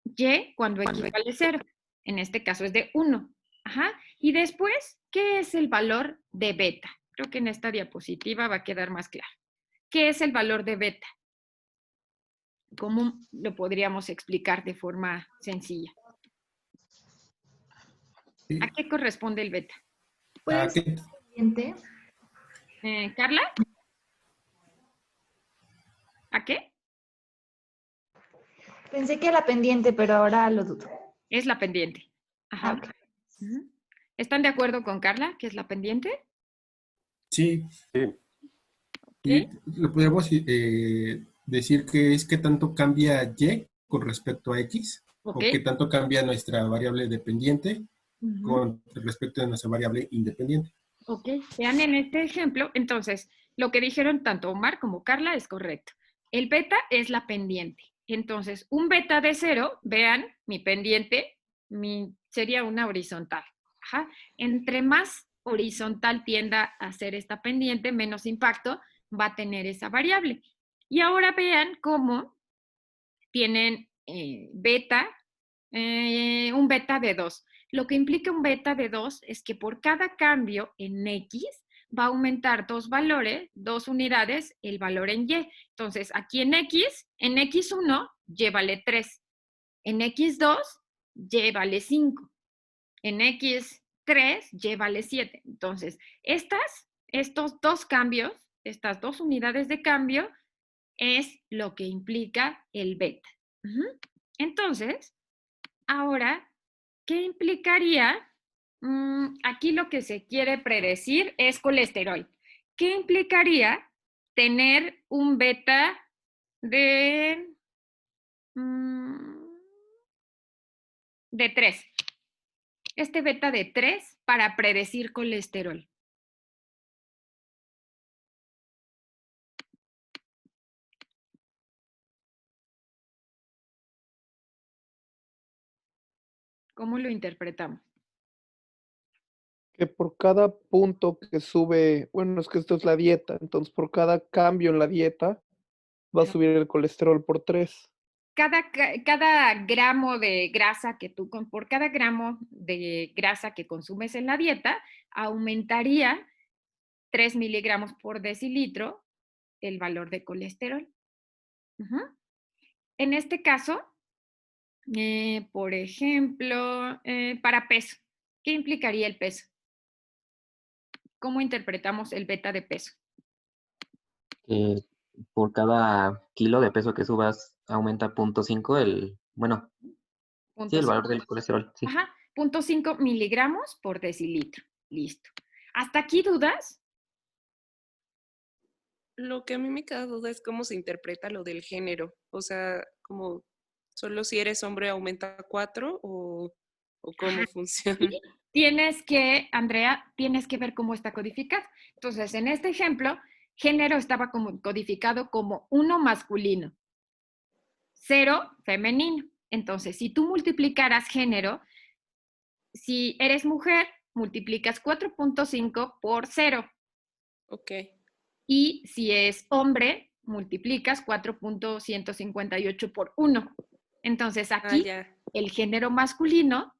Y cuando X vale 0. En este caso es de 1. Ajá. Y después, ¿qué es el valor de beta? Creo que en esta diapositiva va a quedar más claro. ¿Qué es el valor de beta? ¿Cómo lo podríamos explicar de forma sencilla? ¿A qué corresponde el beta? ¿Puede ser pendiente? ¿Carla? ¿A qué? Pensé que era pendiente, pero ahora lo dudo. Es la pendiente. Ajá. Okay. ¿Están de acuerdo con Carla, que es la pendiente? Sí. Sí. Y le podemos decir que es qué tanto cambia Y con respecto a X, o qué tanto cambia nuestra variable dependiente con respecto a nuestra variable independiente. Ok, vean en este ejemplo, entonces, lo que dijeron tanto Omar como Carla es correcto. El beta es la pendiente. Entonces, un beta de 0, vean, mi pendiente sería una horizontal. Ajá. Entre más horizontal tienda a ser esta pendiente, menos impacto va a tener esa variable. Y ahora vean cómo tienen beta, un beta de 2. Lo que implica un beta de 2 es que por cada cambio en X va a aumentar 2 valores, 2 unidades, el valor en Y. Entonces, aquí en X1, Y vale 3. En X2, Y vale 5. En X3, Y vale 7. Entonces, estos dos cambios, estas 2 unidades de cambio, es lo que implica el beta. Entonces, ahora, ¿qué implicaría? Aquí lo que se quiere predecir es colesterol. ¿Qué implicaría tener un beta de 3? Este beta de 3 para predecir colesterol. ¿Cómo lo interpretamos? Que por cada punto que sube, bueno, es que esto es la dieta, entonces por cada cambio en la dieta va a subir el colesterol por 3. Cada gramo de grasa por cada gramo de grasa que consumes en la dieta, aumentaría 3 miligramos por decilitro el valor de colesterol. En este caso, por ejemplo, para peso, ¿qué implicaría el peso? ¿Cómo interpretamos el beta de peso? Por cada kilo de peso que subas, aumenta 0.5 el valor del colesterol. Sí. Ajá, 0.5 miligramos por decilitro. Listo. ¿Hasta aquí dudas? Lo que a mí me queda duda es cómo se interpreta lo del género. O sea, como ¿Solo si eres hombre aumenta 4 o cómo funciona? Tienes que, Andrea, tienes que ver cómo está codificado. Entonces, en este ejemplo, género estaba codificado como 1 masculino, 0 femenino. Entonces, si tú multiplicaras género, si eres mujer, multiplicas 4.5 por 0. Ok. Y si es hombre, multiplicas 4.158 por 1. Entonces, aquí el género masculino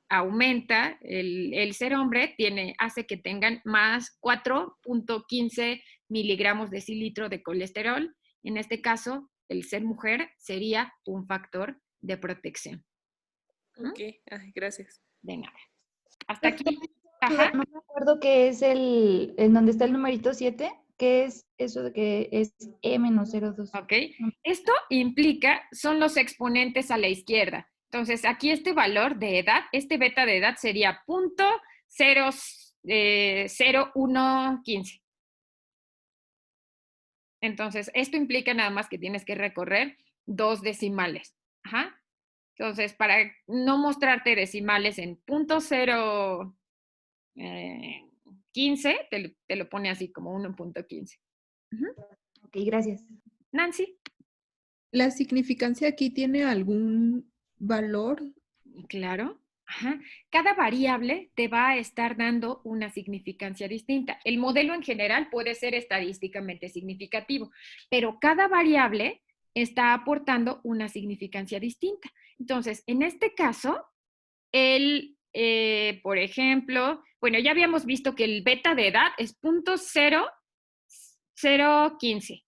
aumenta, el ser hombre hace que tengan más 4.15 miligramos de decilitro de colesterol. En este caso, el ser mujer sería un factor de protección. Ok, ay, gracias. De nada. Hasta aquí. Ajá. No me acuerdo qué es en donde está el numerito 7. ¿Qué es eso de que es E-02? Ok. Esto implica, son los exponentes a la izquierda. Entonces, aquí este valor de edad, este beta de edad sería .0115. Entonces, esto implica nada más que tienes que recorrer 2 decimales. Ajá. Entonces, para no mostrarte decimales en .015, te lo pone así como 1.15. Ok, gracias. Nancy. ¿La significancia aquí tiene algún valor? Claro. Ajá. Cada variable te va a estar dando una significancia distinta. El modelo en general puede ser estadísticamente significativo, pero cada variable está aportando una significancia distinta. Entonces, en este caso, por ejemplo, bueno, ya habíamos visto que el beta de edad es .0015.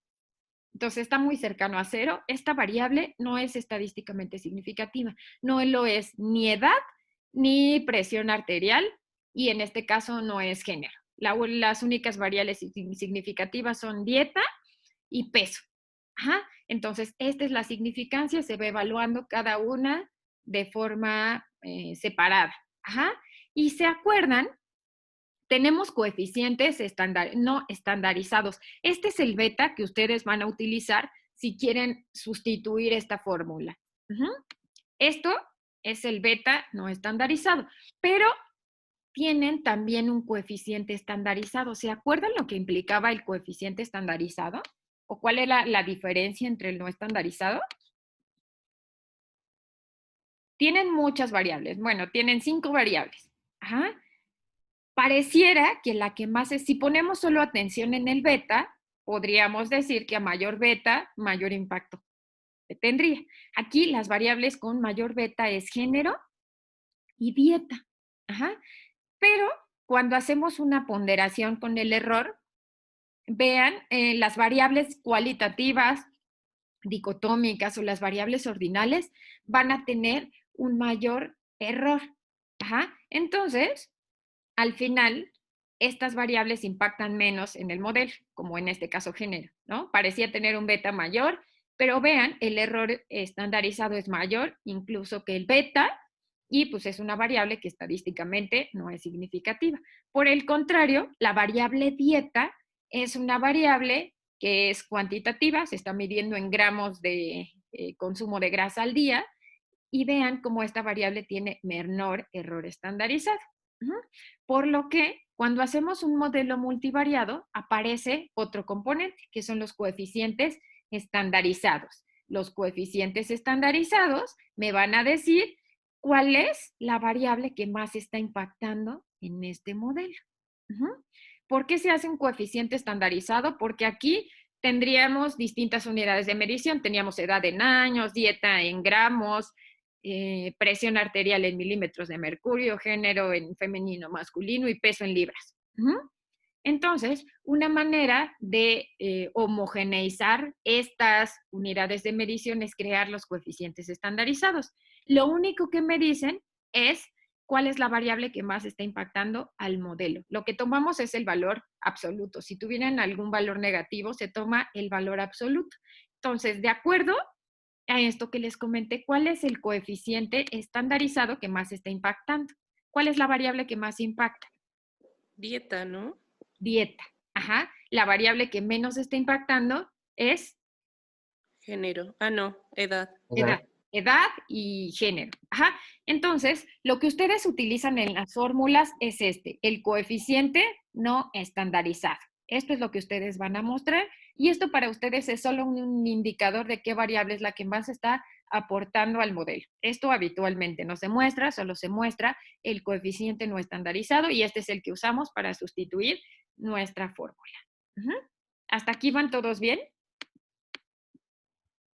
Entonces está muy cercano a 0. Esta variable no es estadísticamente significativa. No lo es ni edad ni presión arterial y en este caso no es género. Las únicas variables significativas son dieta y peso. Ajá. Entonces, esta es la significancia, se va evaluando cada una de forma separada. Ajá. Y se acuerdan, tenemos coeficientes no estandarizados. Este es el beta que ustedes van a utilizar si quieren sustituir esta fórmula. Esto es el beta no estandarizado, pero tienen también un coeficiente estandarizado. ¿Se acuerdan lo que implicaba el coeficiente estandarizado? ¿O cuál era la diferencia entre el no estandarizado? Tienen muchas variables. Bueno, tienen 5 variables. Ajá. Pareciera que la que más es, si ponemos solo atención en el beta, podríamos decir que a mayor beta, mayor impacto tendría. Aquí las variables con mayor beta es género y dieta. Ajá. Pero cuando hacemos una ponderación con el error, vean las variables cualitativas, dicotómicas o las variables ordinales van a tener un mayor error. Ajá. Entonces, al final, estas variables impactan menos en el modelo, como en este caso género, ¿no? Parecía tener un beta mayor, pero vean, el error estandarizado es mayor incluso que el beta, y pues es una variable que estadísticamente no es significativa. Por el contrario, la variable dieta es una variable que es cuantitativa, se está midiendo en gramos de consumo de grasa al día, y vean cómo esta variable tiene menor error estandarizado. Por lo que cuando hacemos un modelo multivariado, aparece otro componente, que son los coeficientes estandarizados. Los coeficientes estandarizados me van a decir cuál es la variable que más está impactando en este modelo. ¿Por qué se hace un coeficiente estandarizado? Porque aquí tendríamos distintas unidades de medición. Teníamos edad en años, dieta en gramos, presión arterial en milímetros de mercurio, género en femenino, masculino y peso en libras. Entonces, una manera de homogeneizar estas unidades de medición es crear los coeficientes estandarizados. Lo único que me dicen es cuál es la variable que más está impactando al modelo. Lo que tomamos es el valor absoluto. Si tuvieran algún valor negativo, se toma el valor absoluto. Entonces, de acuerdo a esto que les comenté, ¿cuál es el coeficiente estandarizado que más está impactando? ¿Cuál es la variable que más impacta? Dieta, ¿no? Dieta. Ajá. La variable que menos está impactando es... Género. Ah, no, edad. Edad. edad y género. Ajá. Entonces, lo que ustedes utilizan en las fórmulas es el coeficiente no estandarizado. Esto es lo que ustedes van a mostrar y esto para ustedes es solo un indicador de qué variable es la que más está aportando al modelo. Esto habitualmente no se muestra, solo se muestra el coeficiente no estandarizado y este es el que usamos para sustituir nuestra fórmula. ¿Hasta aquí van todos bien?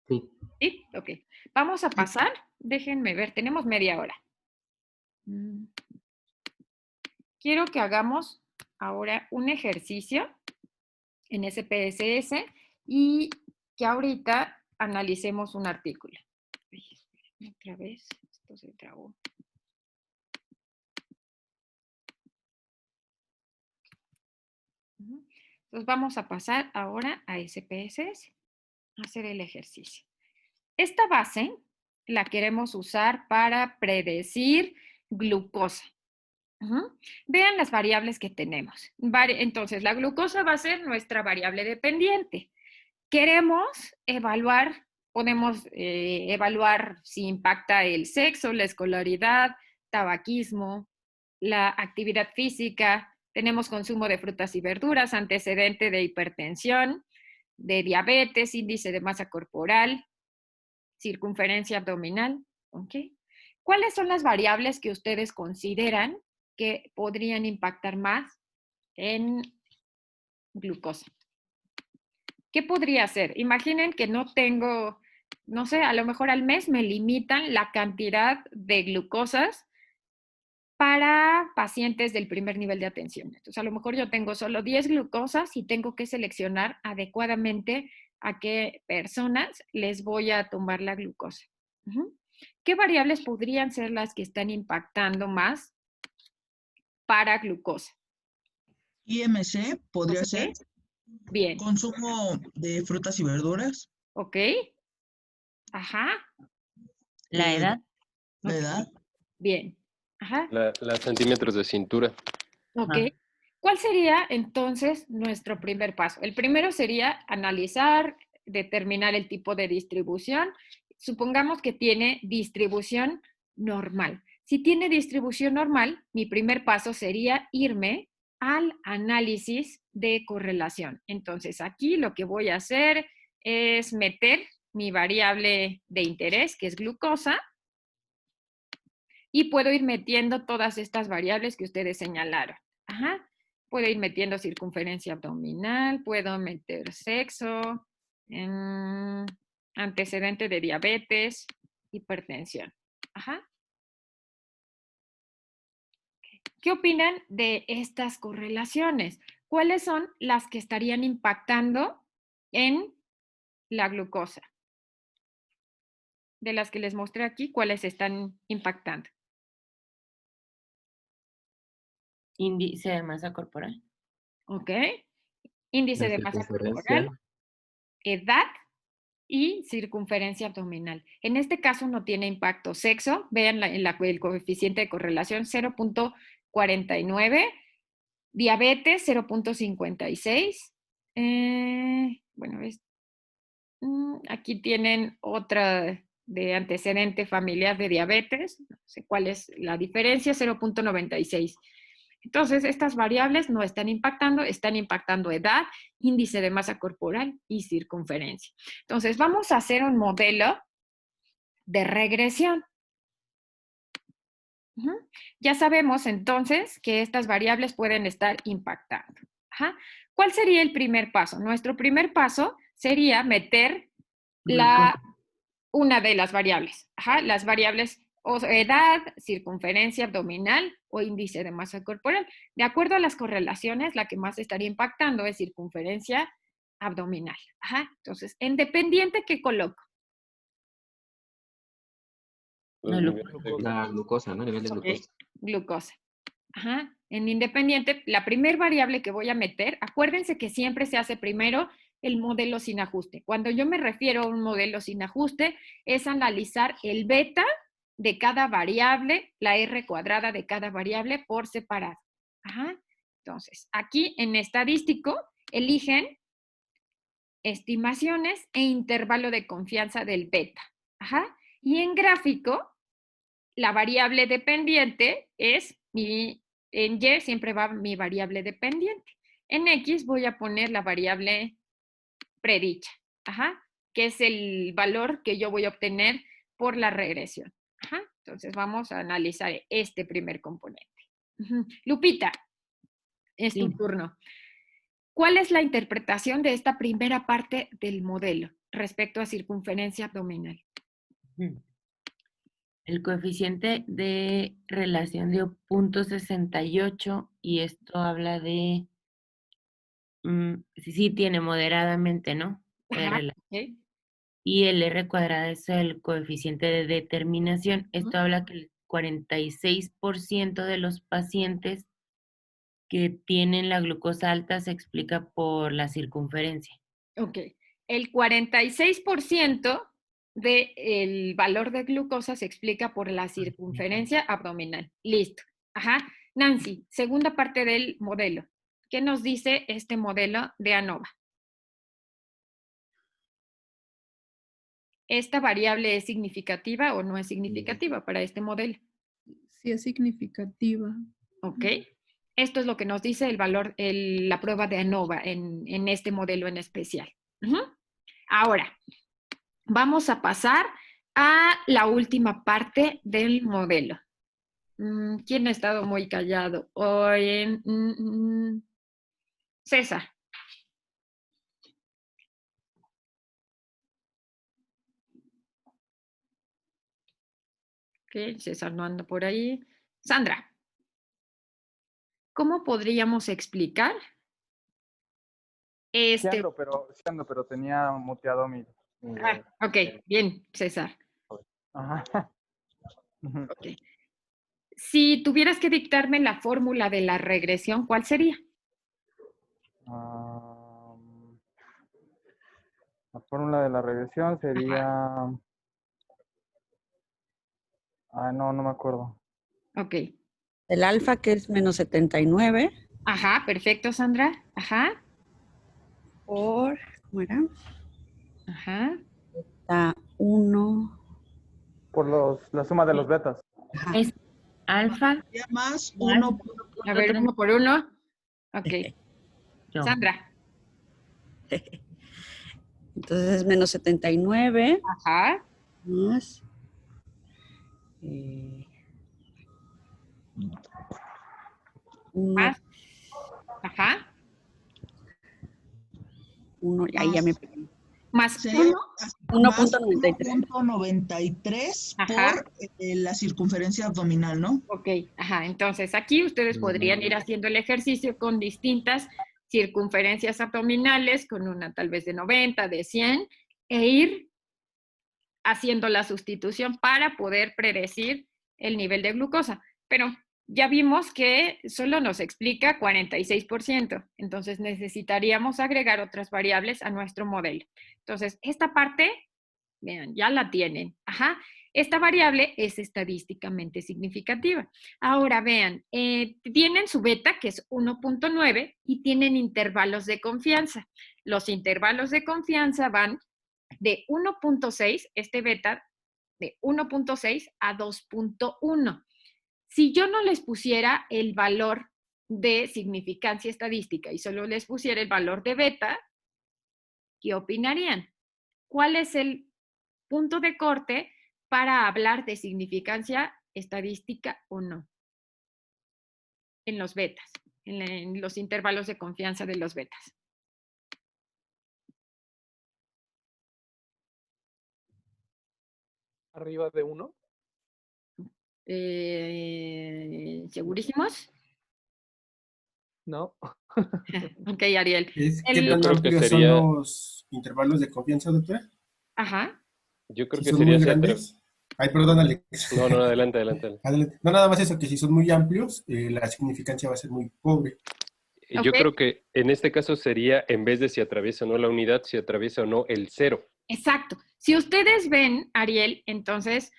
Sí. ¿Sí? Ok. Vamos a pasar. Déjenme ver, tenemos media hora. Quiero que hagamos ahora un ejercicio en SPSS y que ahorita analicemos un artículo. Otra vez, esto se trabó. Entonces vamos a pasar ahora a SPSS, a hacer el ejercicio. Esta base la queremos usar para predecir glucosa. Vean las variables que tenemos. Entonces, la glucosa va a ser nuestra variable dependiente. Queremos evaluar, podemos evaluar si impacta el sexo, la escolaridad, tabaquismo, la actividad física, tenemos consumo de frutas y verduras, antecedente de hipertensión, de diabetes, índice de masa corporal, circunferencia abdominal. ¿Okay? ¿Cuáles son las variables que ustedes consideran que podrían impactar más en glucosa? ¿Qué podría ser? Imaginen que no tengo, no sé, a lo mejor al mes me limitan la cantidad de glucosas para pacientes del primer nivel de atención. Entonces, a lo mejor yo tengo solo 10 glucosas y tengo que seleccionar adecuadamente a qué personas les voy a tomar la glucosa. ¿Qué variables podrían ser las que están impactando más para glucosa? IMC podría ser. Bien. Consumo de frutas y verduras. Ok. Ajá. La edad. La edad. Bien. Ajá. Las centímetros de cintura. Ok. ¿Cuál sería entonces nuestro primer paso? El primero sería analizar, determinar el tipo de distribución. Supongamos que tiene distribución normal. Si tiene distribución normal, mi primer paso sería irme al análisis de correlación. Entonces, aquí lo que voy a hacer es meter mi variable de interés, que es glucosa, y puedo ir metiendo todas estas variables que ustedes señalaron. Ajá. Puedo ir metiendo circunferencia abdominal, puedo meter sexo, antecedente de diabetes, hipertensión. Ajá. ¿Qué opinan de estas correlaciones? ¿Cuáles son las que estarían impactando en la glucosa? De las que les mostré aquí, ¿cuáles están impactando? Índice de masa corporal. Ok. Índice de masa corporal, edad y circunferencia abdominal. En este caso no tiene impacto sexo. Vean el coeficiente de correlación 0.49, diabetes 0.56. Bueno, aquí tienen otra de antecedente familiar de diabetes. No sé cuál es la diferencia, 0.96. Entonces, estas variables no están impactando edad, índice de masa corporal y circunferencia. Entonces, vamos a hacer un modelo de regresión. Ya sabemos entonces que estas variables pueden estar impactando. ¿Cuál sería el primer paso? Nuestro primer paso sería meter una de las variables. Las variables o edad, circunferencia abdominal o índice de masa corporal. De acuerdo a las correlaciones, la que más estaría impactando es circunferencia abdominal. Entonces, en dependiente, ¿qué coloco? La glucosa, ¿no? El nivel de glucosa. Glucosa. En independiente, la primer variable que voy a meter, acuérdense que siempre se hace primero el modelo sin ajuste. Cuando yo me refiero a un modelo sin ajuste, es analizar el beta de cada variable, la R cuadrada de cada variable por separado. Entonces, aquí en estadístico, eligen estimaciones e intervalo de confianza del beta. Y en gráfico, la variable dependiente es en Y siempre va mi variable dependiente. En X voy a poner la variable predicha, que es el valor que yo voy a obtener por la regresión. Entonces vamos a analizar este primer componente. Lupita, es tu turno. ¿Cuál es la interpretación de esta primera parte del modelo respecto a circunferencia abdominal? El coeficiente de relación dio 0.68 y esto habla de, sí tiene moderadamente, ¿no? Okay. Y el R cuadrado es el coeficiente de determinación. Esto habla que el 46% de los pacientes que tienen la glucosa alta se explica por la circunferencia. Ok. El 46% del valor de glucosa se explica por la circunferencia abdominal. Listo. Nancy, segunda parte del modelo. ¿Qué nos dice este modelo de ANOVA? ¿Esta variable es significativa o no es significativa para este modelo? Sí, es significativa. Ok. Esto es lo que nos dice el valor, la prueba de ANOVA en este modelo en especial. Ahora, vamos a pasar a la última parte del modelo. ¿Quién ha estado muy callado? Hoy, César. Ok, César no anda por ahí. Sandra, ¿cómo podríamos explicar Sí ando, pero tenía muteado mi ok, bien, César. Ajá. Okay. Si tuvieras que dictarme la fórmula de la regresión, ¿cuál sería? La fórmula de la regresión sería... no me acuerdo. Ok. El alfa, que es menos 79. Perfecto, Sandra. Por, ¿cómo era? Está 1. Por la suma de los betas. Es alfa. Más 1. A ver, 1 por 1. Ok. Sandra. Entonces es menos 79. Más. Más. Ahí ya me... Más 1.93 por la circunferencia abdominal, ¿no? Ok, entonces aquí ustedes podrían ir haciendo el ejercicio con distintas circunferencias abdominales, con una tal vez de 90, de 100, e ir haciendo la sustitución para poder predecir el nivel de glucosa. Pero ya vimos que solo nos explica 46%, entonces necesitaríamos agregar otras variables a nuestro modelo. Entonces, esta parte, vean, ya la tienen. Esta variable es estadísticamente significativa. Ahora vean, tienen su beta, que es 1.9, y tienen intervalos de confianza. Los intervalos de confianza van de 1.6, este beta, de 1.6 a 2.1. Si yo no les pusiera el valor de significancia estadística y solo les pusiera el valor de beta, ¿qué opinarían? ¿Cuál es el punto de corte para hablar de significancia estadística o no? En los betas, en los intervalos de confianza de los betas. ¿Arriba de 1? ¿Segurísimos? No. Ok, Ariel. ¿Qué tan amplios son los intervalos de confianza, doctora? Yo creo si que son sería muy grandes. Perdón, Alex. No, adelante. No, nada más eso, que si son muy amplios, la significancia va a ser muy pobre. Yo creo que en este caso sería, en vez de si atraviesa o no la unidad, si atraviesa o no el 0. Exacto. Si ustedes ven, Ariel, entonces,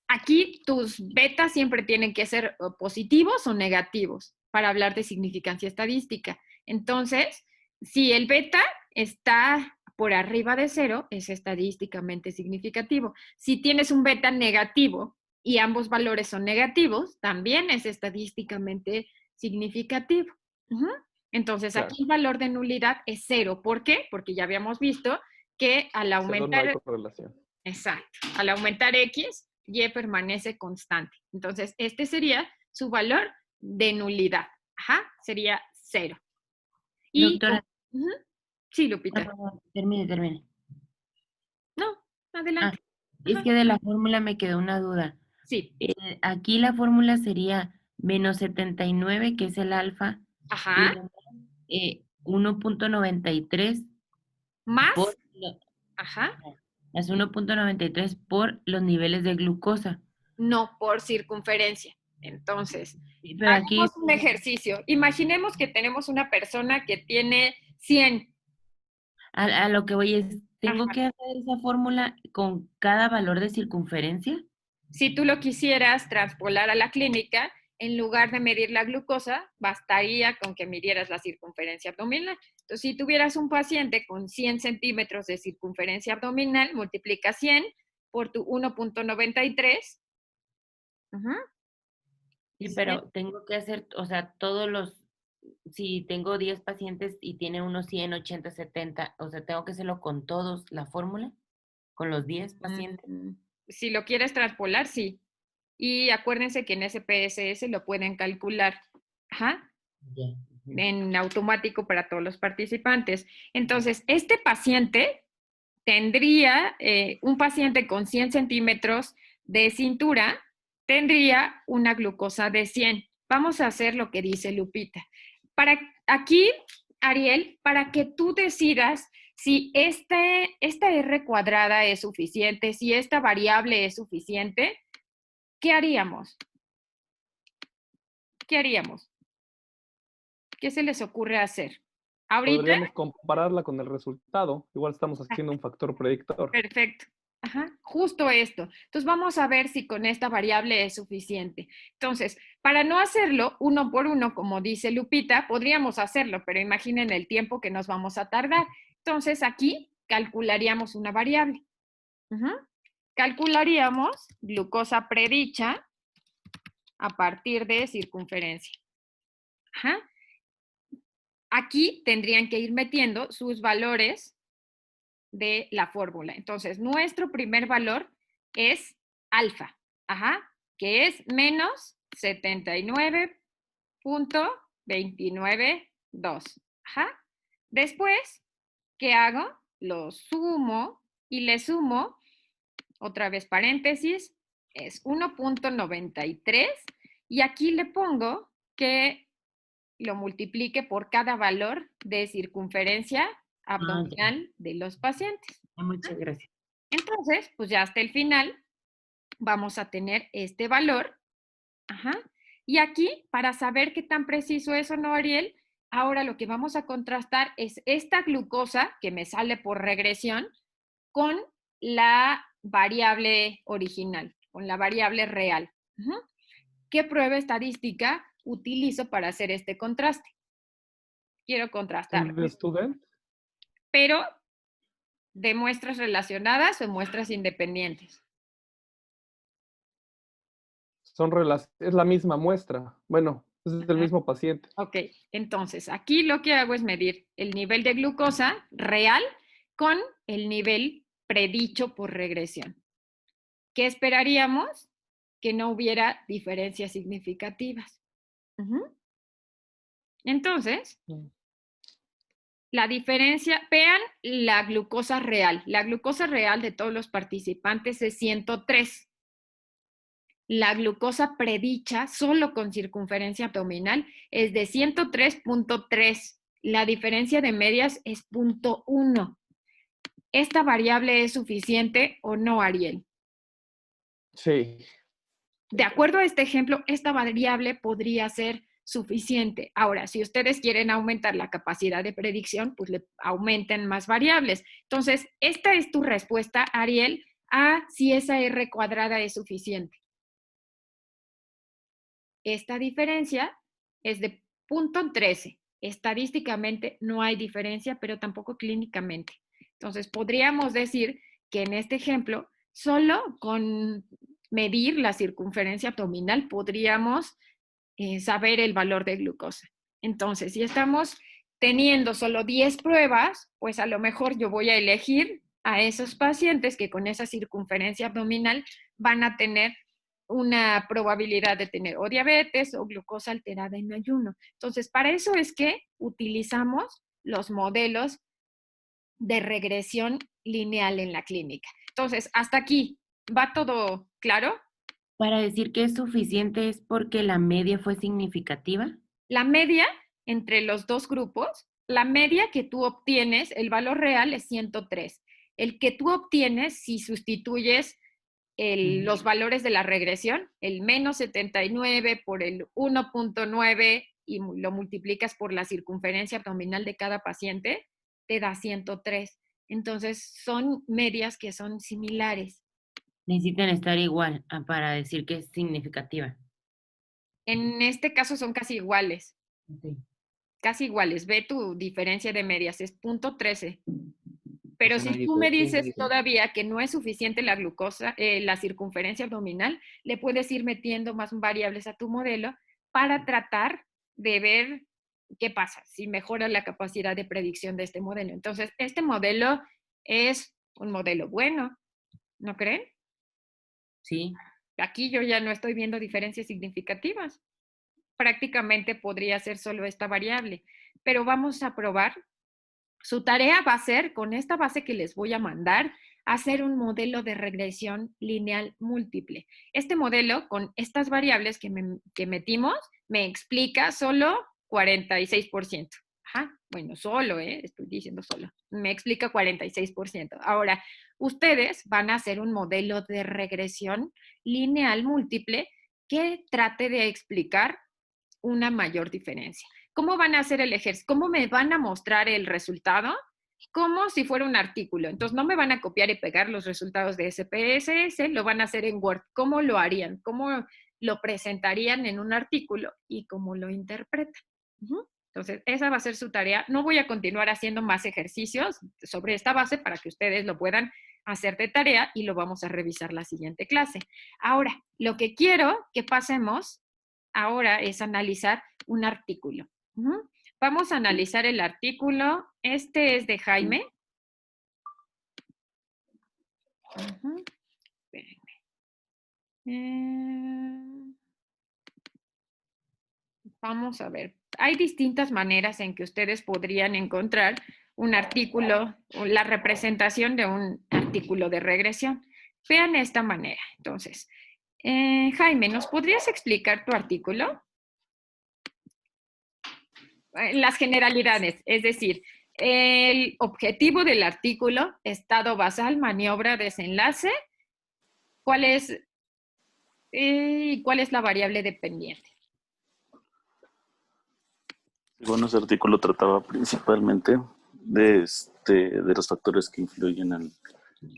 aquí tus betas siempre tienen que ser positivos o negativos para hablar de significancia estadística. Entonces, si el beta está por arriba de 0 es estadísticamente significativo. Si tienes un beta negativo y ambos valores son negativos, también es estadísticamente significativo. Entonces, Claro. aquí el valor de nulidad es 0. ¿Por qué? Porque ya habíamos visto que al aumentar... No hay correlación. Exacto. Al aumentar X, Y permanece constante. Entonces, este sería su valor de nulidad. Sería 0. Y, doctora. Sí, Lupita. Termine. No, adelante. Es que de la fórmula me quedó una duda. Sí. Aquí la fórmula sería menos 79, que es el alfa. Y 1.93 más. Más 1.93 por los niveles de glucosa. No, por circunferencia. Entonces, pero aquí hagamos un ejercicio. Imaginemos que tenemos una persona que tiene 100. A lo que voy es, ¿tengo que hacer esa fórmula con cada valor de circunferencia? Si tú lo quisieras traspolar a la clínica, en lugar de medir la glucosa, bastaría con que midieras la circunferencia abdominal. Entonces, si tuvieras un paciente con 100 centímetros de circunferencia abdominal, multiplica 100 por tu 1.93. Sí, pero tengo que hacer, o sea, si tengo 10 pacientes y tiene unos 100, 80, 70, o sea, ¿tengo que hacerlo con todos la fórmula? ¿Con los 10 pacientes? Si lo quieres traspolar, sí. Y acuérdense que en SPSS lo pueden calcular en automático para todos los participantes. Entonces, este paciente tendría, un paciente con 100 centímetros de cintura, tendría una glucosa de 100. Vamos a hacer lo que dice Lupita. Aquí, Ariel, para que tú decidas si esta R cuadrada es suficiente, si esta variable es suficiente, ¿qué haríamos? ¿Qué haríamos? ¿Qué se les ocurre hacer? Ahorita. Podríamos compararla con el resultado. Igual estamos haciendo un factor predictor. Perfecto. Justo esto. Entonces vamos a ver si con esta variable es suficiente. Entonces, para no hacerlo uno por uno, como dice Lupita, podríamos hacerlo, pero imaginen el tiempo que nos vamos a tardar. Entonces aquí calcularíamos una variable. Calcularíamos glucosa predicha a partir de circunferencia. Aquí tendrían que ir metiendo sus valores de la fórmula. Entonces, nuestro primer valor es alfa, que es menos 79.292. Después, ¿qué hago? Lo sumo y le sumo, otra vez paréntesis, es 1.93 y aquí le pongo que lo multiplique por cada valor de circunferencia abdominal de los pacientes. Muchas gracias. Entonces, pues ya hasta el final vamos a tener este valor. Y aquí, para saber qué tan preciso es o no, Ariel, ahora lo que vamos a contrastar es esta glucosa que me sale por regresión con la variable original, con la variable real. ¿Qué prueba estadística utilizo para hacer este contraste? Quiero contrastarlo. Pero de muestras relacionadas o muestras independientes. Es la misma muestra. Bueno, es el mismo paciente. Ok, entonces aquí lo que hago es medir el nivel de glucosa real con el nivel predicho por regresión. ¿Qué esperaríamos? Que no hubiera diferencias significativas. Entonces, la diferencia, vean la glucosa real. La glucosa real de todos los participantes es 103. La glucosa predicha, solo con circunferencia abdominal, es de 103.3. La diferencia de medias es 0.1. ¿Esta variable es suficiente o no, Ariel? Sí. De acuerdo a este ejemplo, esta variable podría ser suficiente. Ahora, si ustedes quieren aumentar la capacidad de predicción, pues le aumenten más variables. Entonces, esta es tu respuesta, Ariel, a si esa R cuadrada es suficiente. Esta diferencia es de 0.13. Estadísticamente no hay diferencia, pero tampoco clínicamente. Entonces, podríamos decir que en este ejemplo, solo con medir la circunferencia abdominal podríamos saber el valor de glucosa. Entonces, si estamos teniendo solo 10 pruebas, pues a lo mejor yo voy a elegir a esos pacientes que con esa circunferencia abdominal van a tener una probabilidad de tener o diabetes o glucosa alterada en ayuno. Entonces, para eso es que utilizamos los modelos de regresión lineal en la clínica. Entonces, hasta aquí, ¿va todo claro? Para decir que es suficiente es porque la media fue significativa. La media entre los dos grupos, la media que tú obtienes, el valor real es 103. El que tú obtienes si sustituyes los valores de la regresión, el menos 79 por el 1.9 y lo multiplicas por la circunferencia abdominal de cada paciente, te da 103. Entonces, son medias que son similares. Necesitan estar igual para decir que es significativa. En este caso son casi iguales. Okay. Casi iguales. Ve tu diferencia de medias, es 0.13. Pero si tú me dices todavía que no es suficiente la glucosa, la circunferencia abdominal, le puedes ir metiendo más variables a tu modelo para tratar de ver qué pasa, si mejora la capacidad de predicción de este modelo. Entonces, este modelo es un modelo bueno, ¿no creen? Sí. Aquí yo ya no estoy viendo diferencias significativas. Prácticamente podría ser solo esta variable, pero vamos a probar. Su tarea va a ser, con esta base que les voy a mandar, hacer un modelo de regresión lineal múltiple. Este modelo, con estas variables que metimos, me explica solo 46%. Ajá, bueno, solo, estoy diciendo solo. Me explica 46%. Ahora, ustedes van a hacer un modelo de regresión lineal múltiple que trate de explicar una mayor diferencia. ¿Cómo van a hacer el ejercicio? ¿Cómo me van a mostrar el resultado? Como si fuera un artículo. Entonces, no me van a copiar y pegar los resultados de SPSS, lo van a hacer en Word. ¿Cómo lo harían? ¿Cómo lo presentarían en un artículo? Y cómo lo interpretan. Entonces, esa va a ser su tarea. No voy a continuar haciendo más ejercicios sobre esta base para que ustedes lo puedan hacer de tarea y lo vamos a revisar la siguiente clase. Ahora, lo que quiero que pasemos ahora es analizar un artículo. Vamos a analizar el artículo. Este es de Jaime. Vamos a ver. Hay distintas maneras en que ustedes podrían encontrar un artículo, o la representación de un artículo de regresión. Vean esta manera. Entonces, Jaime, ¿nos podrías explicar tu artículo? Las generalidades, es decir, el objetivo del artículo, estado basal, maniobra, desenlace, ¿cuál es la variable dependiente? Bueno, ese artículo trataba principalmente de los factores que influyen en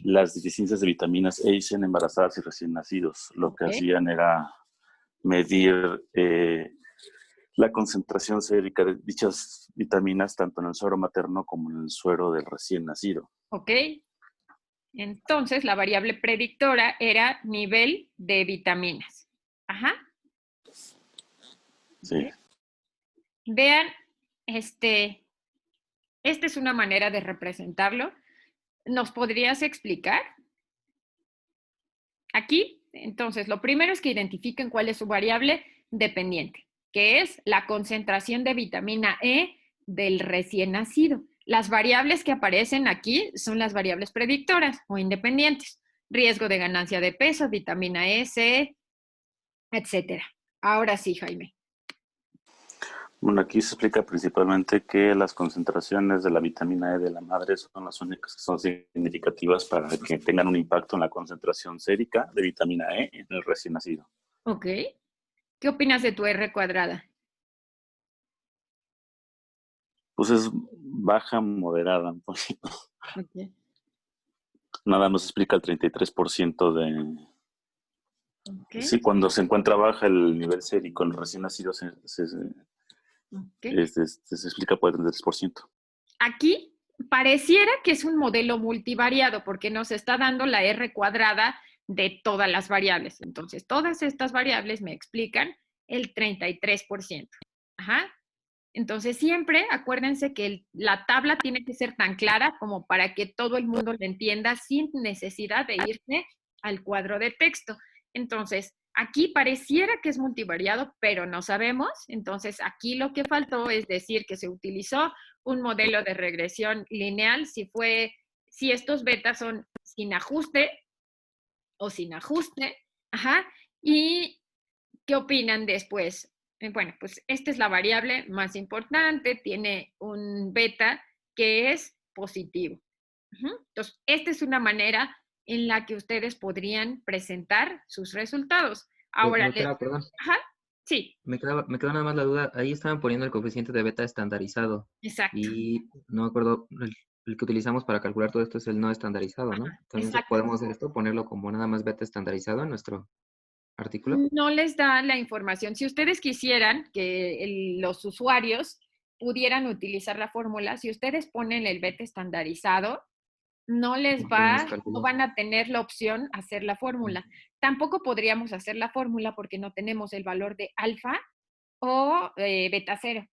las deficiencias de vitaminas E y C en embarazadas y recién nacidos. Lo que hacían era medir la concentración sérica de dichas vitaminas tanto en el suero materno como en el suero del recién nacido. Ok. Entonces, la variable predictora era nivel de vitaminas. Ajá. Sí. Vean, esta es una manera de representarlo. ¿Nos podrías explicar? Aquí, entonces, lo primero es que identifiquen cuál es su variable dependiente, que es la concentración de vitamina E del recién nacido. Las variables que aparecen aquí son las variables predictoras o independientes. Riesgo de ganancia de peso, vitamina E, C, etc. Ahora sí, Jaime. Bueno, aquí se explica principalmente que las concentraciones de la vitamina E de la madre son las únicas que son significativas para que tengan un impacto en la concentración sérica de vitamina E en el recién nacido. Ok. ¿Qué opinas de tu R cuadrada? Pues es baja, moderada, un poquito. Okay. Nada nos explica el 33% de... Okay. Sí, cuando se encuentra baja el nivel sérico en el recién nacido se explica por el 33%. Aquí pareciera que es un modelo multivariado porque nos está dando la R cuadrada de todas las variables. Entonces, todas estas variables me explican el 33%. Ajá. Entonces, siempre acuérdense que la tabla tiene que ser tan clara como para que todo el mundo la entienda sin necesidad de irse al cuadro de texto. Entonces, aquí pareciera que es multivariado, pero no sabemos. Entonces, aquí lo que faltó es decir que se utilizó un modelo de regresión lineal si estos betas son sin ajuste o sin ajuste. Ajá. ¿Y qué opinan después? Bueno, pues esta es la variable más importante, tiene un beta que es positivo. Entonces, esta es una manera en la que ustedes podrían presentar sus resultados. Ahora, Perdón. Ajá, sí. Me queda nada más la duda. Ahí estaban poniendo el coeficiente de beta estandarizado. Exacto. Y no me acuerdo, el que utilizamos para calcular todo esto es el no estandarizado, ¿no? Entonces, exacto. ¿podemos hacer esto? Ponerlo como nada más beta estandarizado en nuestro artículo. No les da la información. Si ustedes quisieran que los usuarios pudieran utilizar la fórmula, si ustedes ponen el beta estandarizado, no van a tener la opción hacer la fórmula. Tampoco podríamos hacer la fórmula porque no tenemos el valor de alfa o beta 0.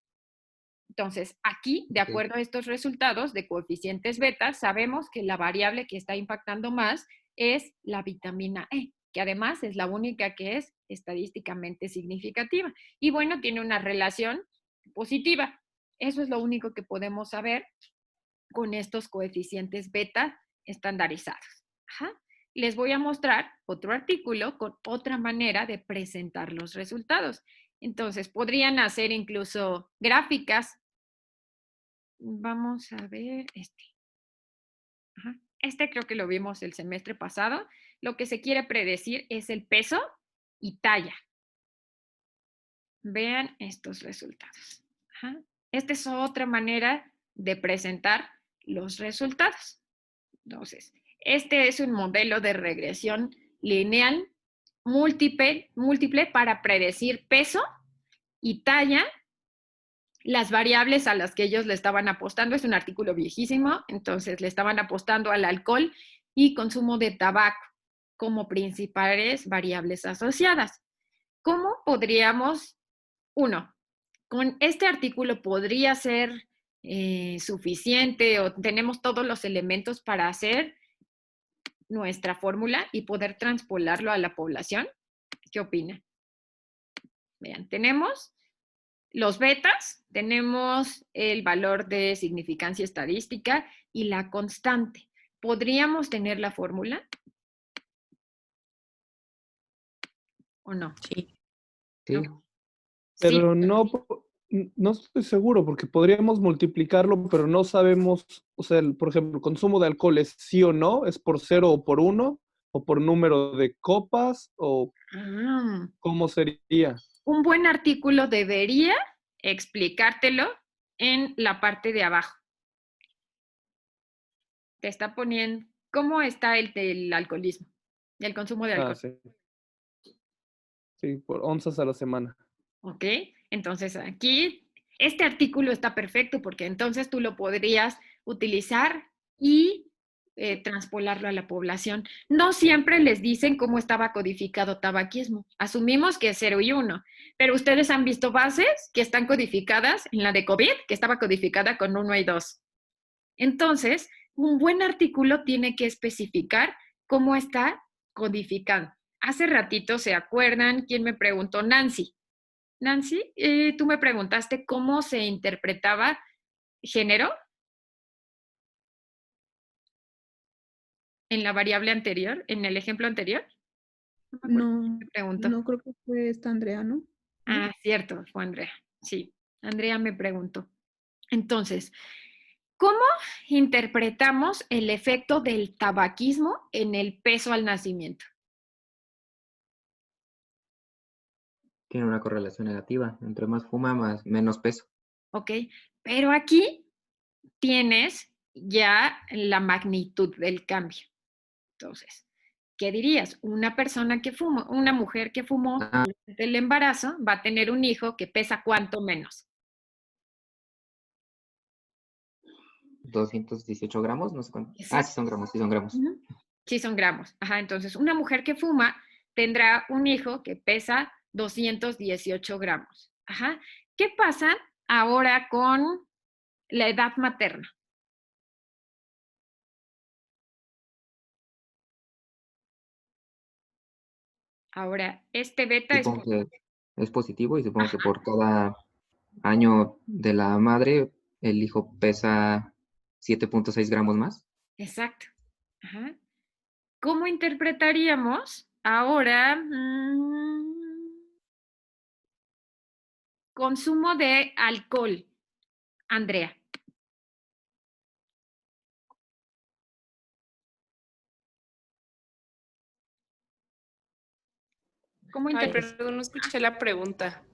Entonces, aquí, de acuerdo a estos resultados de coeficientes beta, sabemos que la variable que está impactando más es la vitamina E, que además es la única que es estadísticamente significativa. Y bueno, tiene una relación positiva. Eso es lo único que podemos saber con estos coeficientes beta estandarizados. Ajá. Les voy a mostrar otro artículo con otra manera de presentar los resultados. Entonces, podrían hacer incluso gráficas. Vamos a ver este. Ajá. Este creo que lo vimos el semestre pasado. Lo que se quiere predecir es el peso y talla. Vean estos resultados. Ajá. Esta es otra manera de presentar los resultados. Entonces, este es un modelo de regresión lineal múltiple para predecir peso y talla. Las variables a las que ellos le estaban apostando, es un artículo viejísimo, entonces le estaban apostando al alcohol y consumo de tabaco como principales variables asociadas. ¿Cómo podríamos, con este artículo podría ser suficiente o tenemos todos los elementos para hacer nuestra fórmula y poder transpolarlo a la población? ¿Qué opinan? Vean, tenemos los betas, tenemos el valor de significancia estadística y la constante. ¿Podríamos tener la fórmula? ¿O no? Sí. No. Pero no estoy seguro, porque podríamos multiplicarlo, pero no sabemos, o sea, por ejemplo, el consumo de alcohol es sí o no, es por 0 o por 1, o por número de copas, o ¿cómo sería? Un buen artículo debería explicártelo en la parte de abajo. Te está poniendo cómo está el alcoholismo y el consumo de alcohol. Sí, por onzas a la semana. ¿Ok? Entonces aquí, este artículo está perfecto porque entonces tú lo podrías utilizar y transpolarlo a la población. No siempre les dicen cómo estaba codificado tabaquismo. Asumimos que es 0 y 1, pero ustedes han visto bases que están codificadas en la de COVID, que estaba codificada con 1 y 2. Entonces, un buen artículo tiene que especificar cómo está codificado. Hace ratito, ¿se acuerdan? ¿Quién me preguntó? Nancy. Nancy, tú me preguntaste cómo se interpretaba género en la variable anterior, en el ejemplo anterior. No creo que fue esta Andrea, ¿no? Ah, cierto, fue Andrea. Sí, Andrea me preguntó. Entonces, ¿cómo interpretamos el efecto del tabaquismo en el peso al nacimiento? Tiene una correlación negativa. Entre más fuma, menos peso. Ok, pero aquí tienes ya la magnitud del cambio. Entonces, ¿qué dirías? Una persona que fumó, una mujer que fumó durante el embarazo va a tener un hijo que pesa ¿cuánto menos? 218 gramos, no sé cuánto. Exacto. Ah, sí son gramos, sí son gramos. Sí son gramos. Ajá, entonces una mujer que fuma tendrá un hijo que pesa 218 gramos. Ajá. ¿Qué pasa ahora con la edad materna? Ahora, este beta es... Supongo que es positivo y supongo que por cada año de la madre, el hijo pesa 7.6 gramos más. Exacto. Ajá. ¿Cómo interpretaríamos ahora consumo de alcohol, Andrea? Ay, perdón, no escuché la pregunta.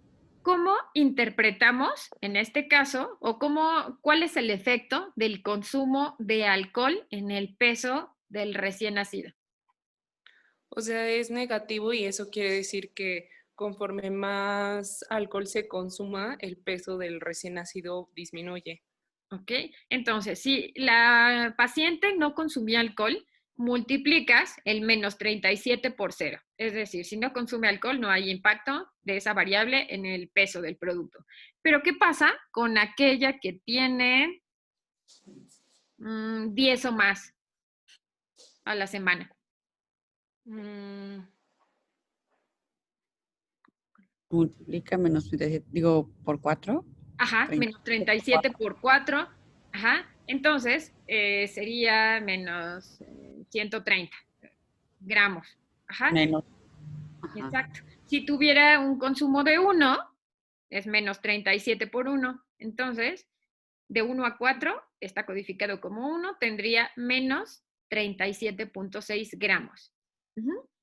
¿Cómo interpretamos, en este caso, o cuál es el efecto del consumo de alcohol en el peso del recién nacido? O sea, es negativo y eso quiere decir que conforme más alcohol se consuma, el peso del recién nacido disminuye. ¿Ok? Entonces, si la paciente no consumía alcohol, multiplicas el menos 37 por 0. Es decir, si no consume alcohol, no hay impacto de esa variable en el peso del producto. Pero, ¿qué pasa con aquella que tiene 10 o más a la semana? Multiplica menos 37, digo, por 4. Ajá, menos 37 por 4. Ajá, entonces sería menos 130 gramos. Ajá. Menos. Exacto. Si tuviera un consumo de 1, es menos 37 por 1. Entonces, de 1 a 4 está codificado como 1, tendría menos 37.6 gramos.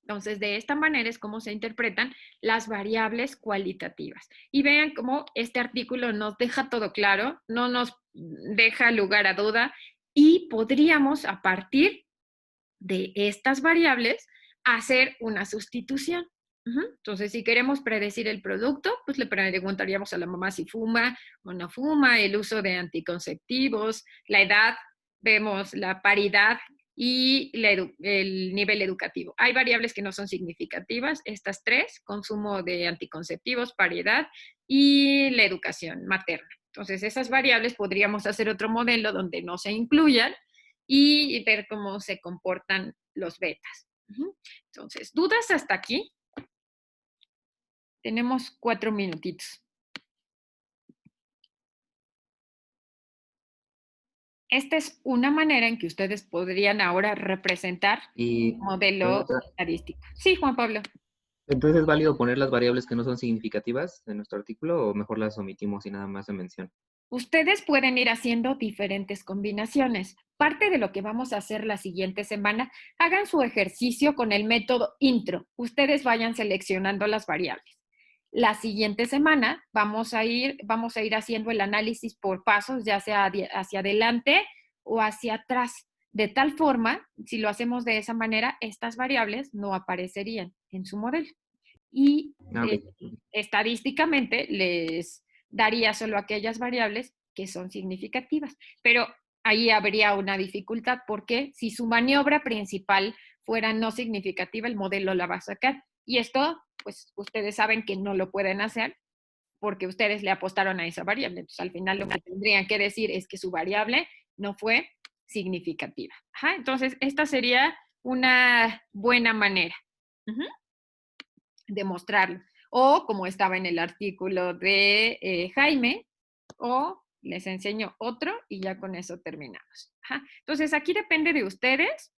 Entonces, de esta manera es como se interpretan las variables cualitativas. Y vean cómo este artículo nos deja todo claro, no nos deja lugar a duda y podríamos, a partir de estas variables, hacer una sustitución. Entonces, si queremos predecir el producto, pues le preguntaríamos a la mamá si fuma o no fuma, el uso de anticonceptivos, la edad, vemos la paridad y el nivel educativo. Hay variables que no son significativas, estas tres: consumo de anticonceptivos, paridad y la educación materna. Entonces, esas variables podríamos hacer otro modelo donde no se incluyan y ver cómo se comportan los betas. Entonces, ¿dudas hasta aquí? Tenemos 4 minutitos. Esta es una manera en que ustedes podrían ahora representar Y un modelo estadístico. Sí, Juan Pablo. Entonces, ¿es válido poner las variables que no son significativas en nuestro artículo o mejor las omitimos y nada más se menciona? Ustedes pueden ir haciendo diferentes combinaciones. Parte de lo que vamos a hacer la siguiente semana, hagan su ejercicio con el método intro. Ustedes vayan seleccionando las variables. La siguiente semana vamos a ir haciendo el análisis por pasos, ya sea hacia adelante o hacia atrás. De tal forma, si lo hacemos de esa manera, estas variables no aparecerían en su modelo. Y estadísticamente les daría solo aquellas variables que son significativas. Pero ahí habría una dificultad porque si su maniobra principal fuera no significativa, el modelo la va a sacar. Y esto, pues ustedes saben que no lo pueden hacer porque ustedes le apostaron a esa variable. Entonces, al final lo que tendrían que decir es que su variable no fue significativa. Ajá, entonces, esta sería una buena manera de mostrarlo. O como estaba en el artículo de Jaime, o les enseño otro y ya con eso terminamos. Ajá. Entonces, aquí depende de ustedes,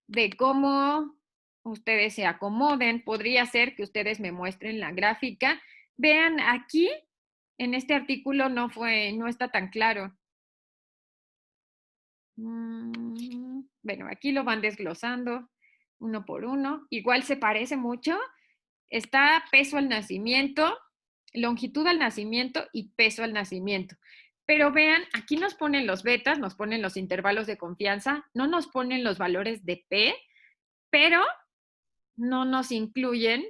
de cómo ustedes se acomoden. Podría ser que ustedes me muestren la gráfica. Vean aquí, en este artículo no está tan claro. Bueno, aquí lo van desglosando uno por uno. Igual se parece mucho. Está peso al nacimiento, longitud al nacimiento y peso al nacimiento. Pero vean, aquí nos ponen los betas, nos ponen los intervalos de confianza, no nos ponen los valores de P, pero no nos incluyen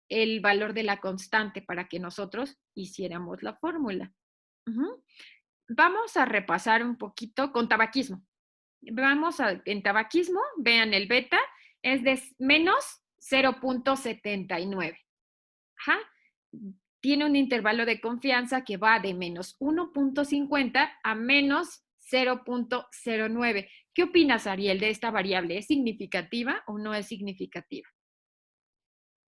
el valor de la constante para que nosotros hiciéramos la fórmula. vamos a repasar un poquito con tabaquismo. En tabaquismo, vean el beta, es de menos 0.79. Ajá. Tiene un intervalo de confianza que va de menos 1.50 a menos 0.09. ¿Qué opinas, Ariel, de esta variable? ¿Es significativa o no es significativa?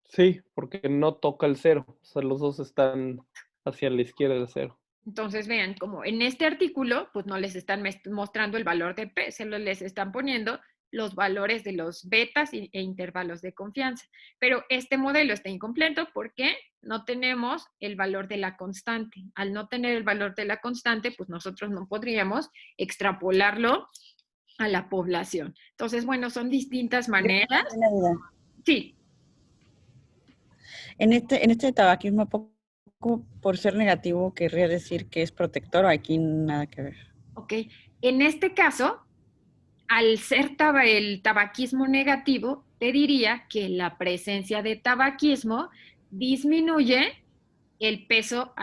Sí, porque no toca el cero. O sea, los dos están hacia la izquierda del cero. Entonces, vean, como en este artículo, pues no les están mostrando el valor de P, solo les están poniendo los valores de los betas e intervalos de confianza. Pero este modelo está incompleto porque no tenemos el valor de la constante. Al no tener el valor de la constante, pues nosotros no podríamos extrapolarlo a la población. Entonces, bueno, son distintas maneras. Una duda. Sí. En este tabaquismo, poco por ser negativo, querría decir que es protector, o aquí nada que ver. Ok. En este caso, al ser el tabaquismo negativo, te diría que la presencia de tabaquismo disminuye el peso,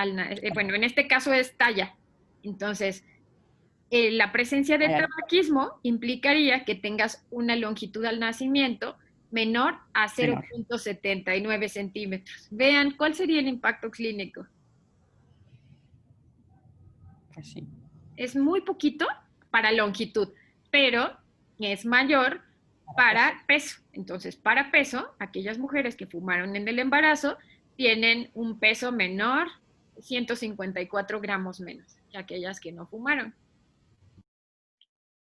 bueno, en este caso es talla. Entonces, la presencia de tabaquismo implicaría que tengas una longitud al nacimiento menor a 0.79 centímetros. Vean, ¿cuál sería el impacto clínico? Así. Es muy poquito para longitud, pero es mayor para peso. Entonces, para peso, aquellas mujeres que fumaron en el embarazo tienen un peso menor, 154 gramos menos que aquellas que no fumaron.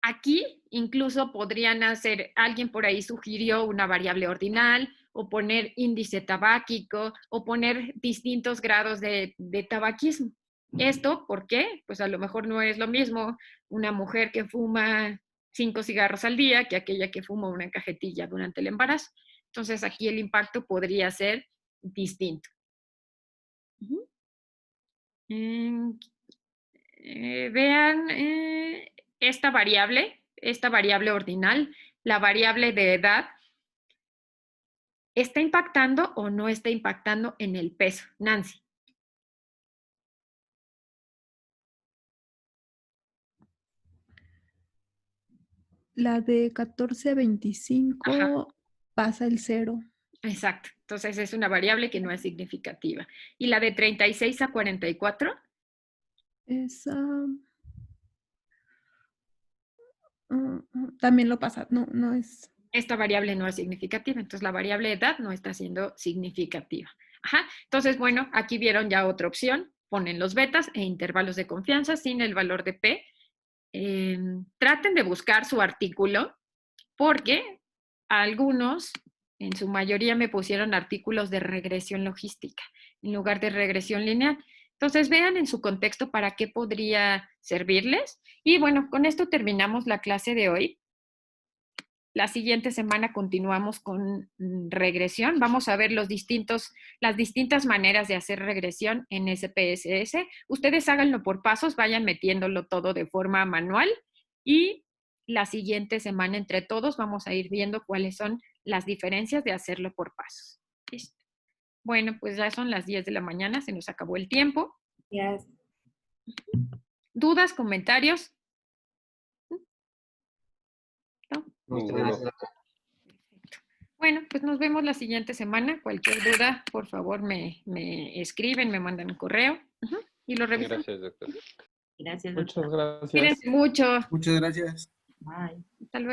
Aquí incluso podrían hacer, alguien por ahí sugirió una variable ordinal o poner índice tabáquico o poner distintos grados de tabaquismo. ¿Esto por qué? Pues a lo mejor no es lo mismo una mujer que fuma 5 cigarros al día que aquella que fuma una cajetilla durante el embarazo. Entonces aquí el impacto podría ser distinto. Vean esta variable ordinal, la variable de edad, ¿está impactando o no está impactando en el peso? Nancy. La de 14 a 25 pasa el 0. Exacto. Entonces es una variable que no es significativa. ¿Y la de 36 a 44? Esa... también lo pasa. No es... Esta variable no es significativa. Entonces la variable de edad no está siendo significativa. Ajá. Entonces, bueno, aquí vieron ya otra opción. Ponen los betas e intervalos de confianza sin el valor de P. Traten de buscar su artículo porque algunos, en su mayoría, me pusieron artículos de regresión logística en lugar de regresión lineal. Entonces, vean en su contexto para qué podría servirles. Y bueno, con esto terminamos la clase de hoy. La siguiente semana continuamos con regresión. Vamos a ver las distintas maneras de hacer regresión en SPSS. Ustedes háganlo por pasos, vayan metiéndolo todo de forma manual y la siguiente semana entre todos vamos a ir viendo cuáles son las diferencias de hacerlo por pasos. ¿Listo? Bueno, pues ya son las 10 de la mañana, se nos acabó el tiempo. Yes. ¿Dudas, comentarios? Ninguno. Bueno, pues nos vemos la siguiente semana. Cualquier duda, por favor, me escriben, me mandan un correo y lo revisamos. Gracias, doctor. Gracias, Muchas doctor. gracias. Cuídense mucho. Muchas gracias. Bye. Hasta luego.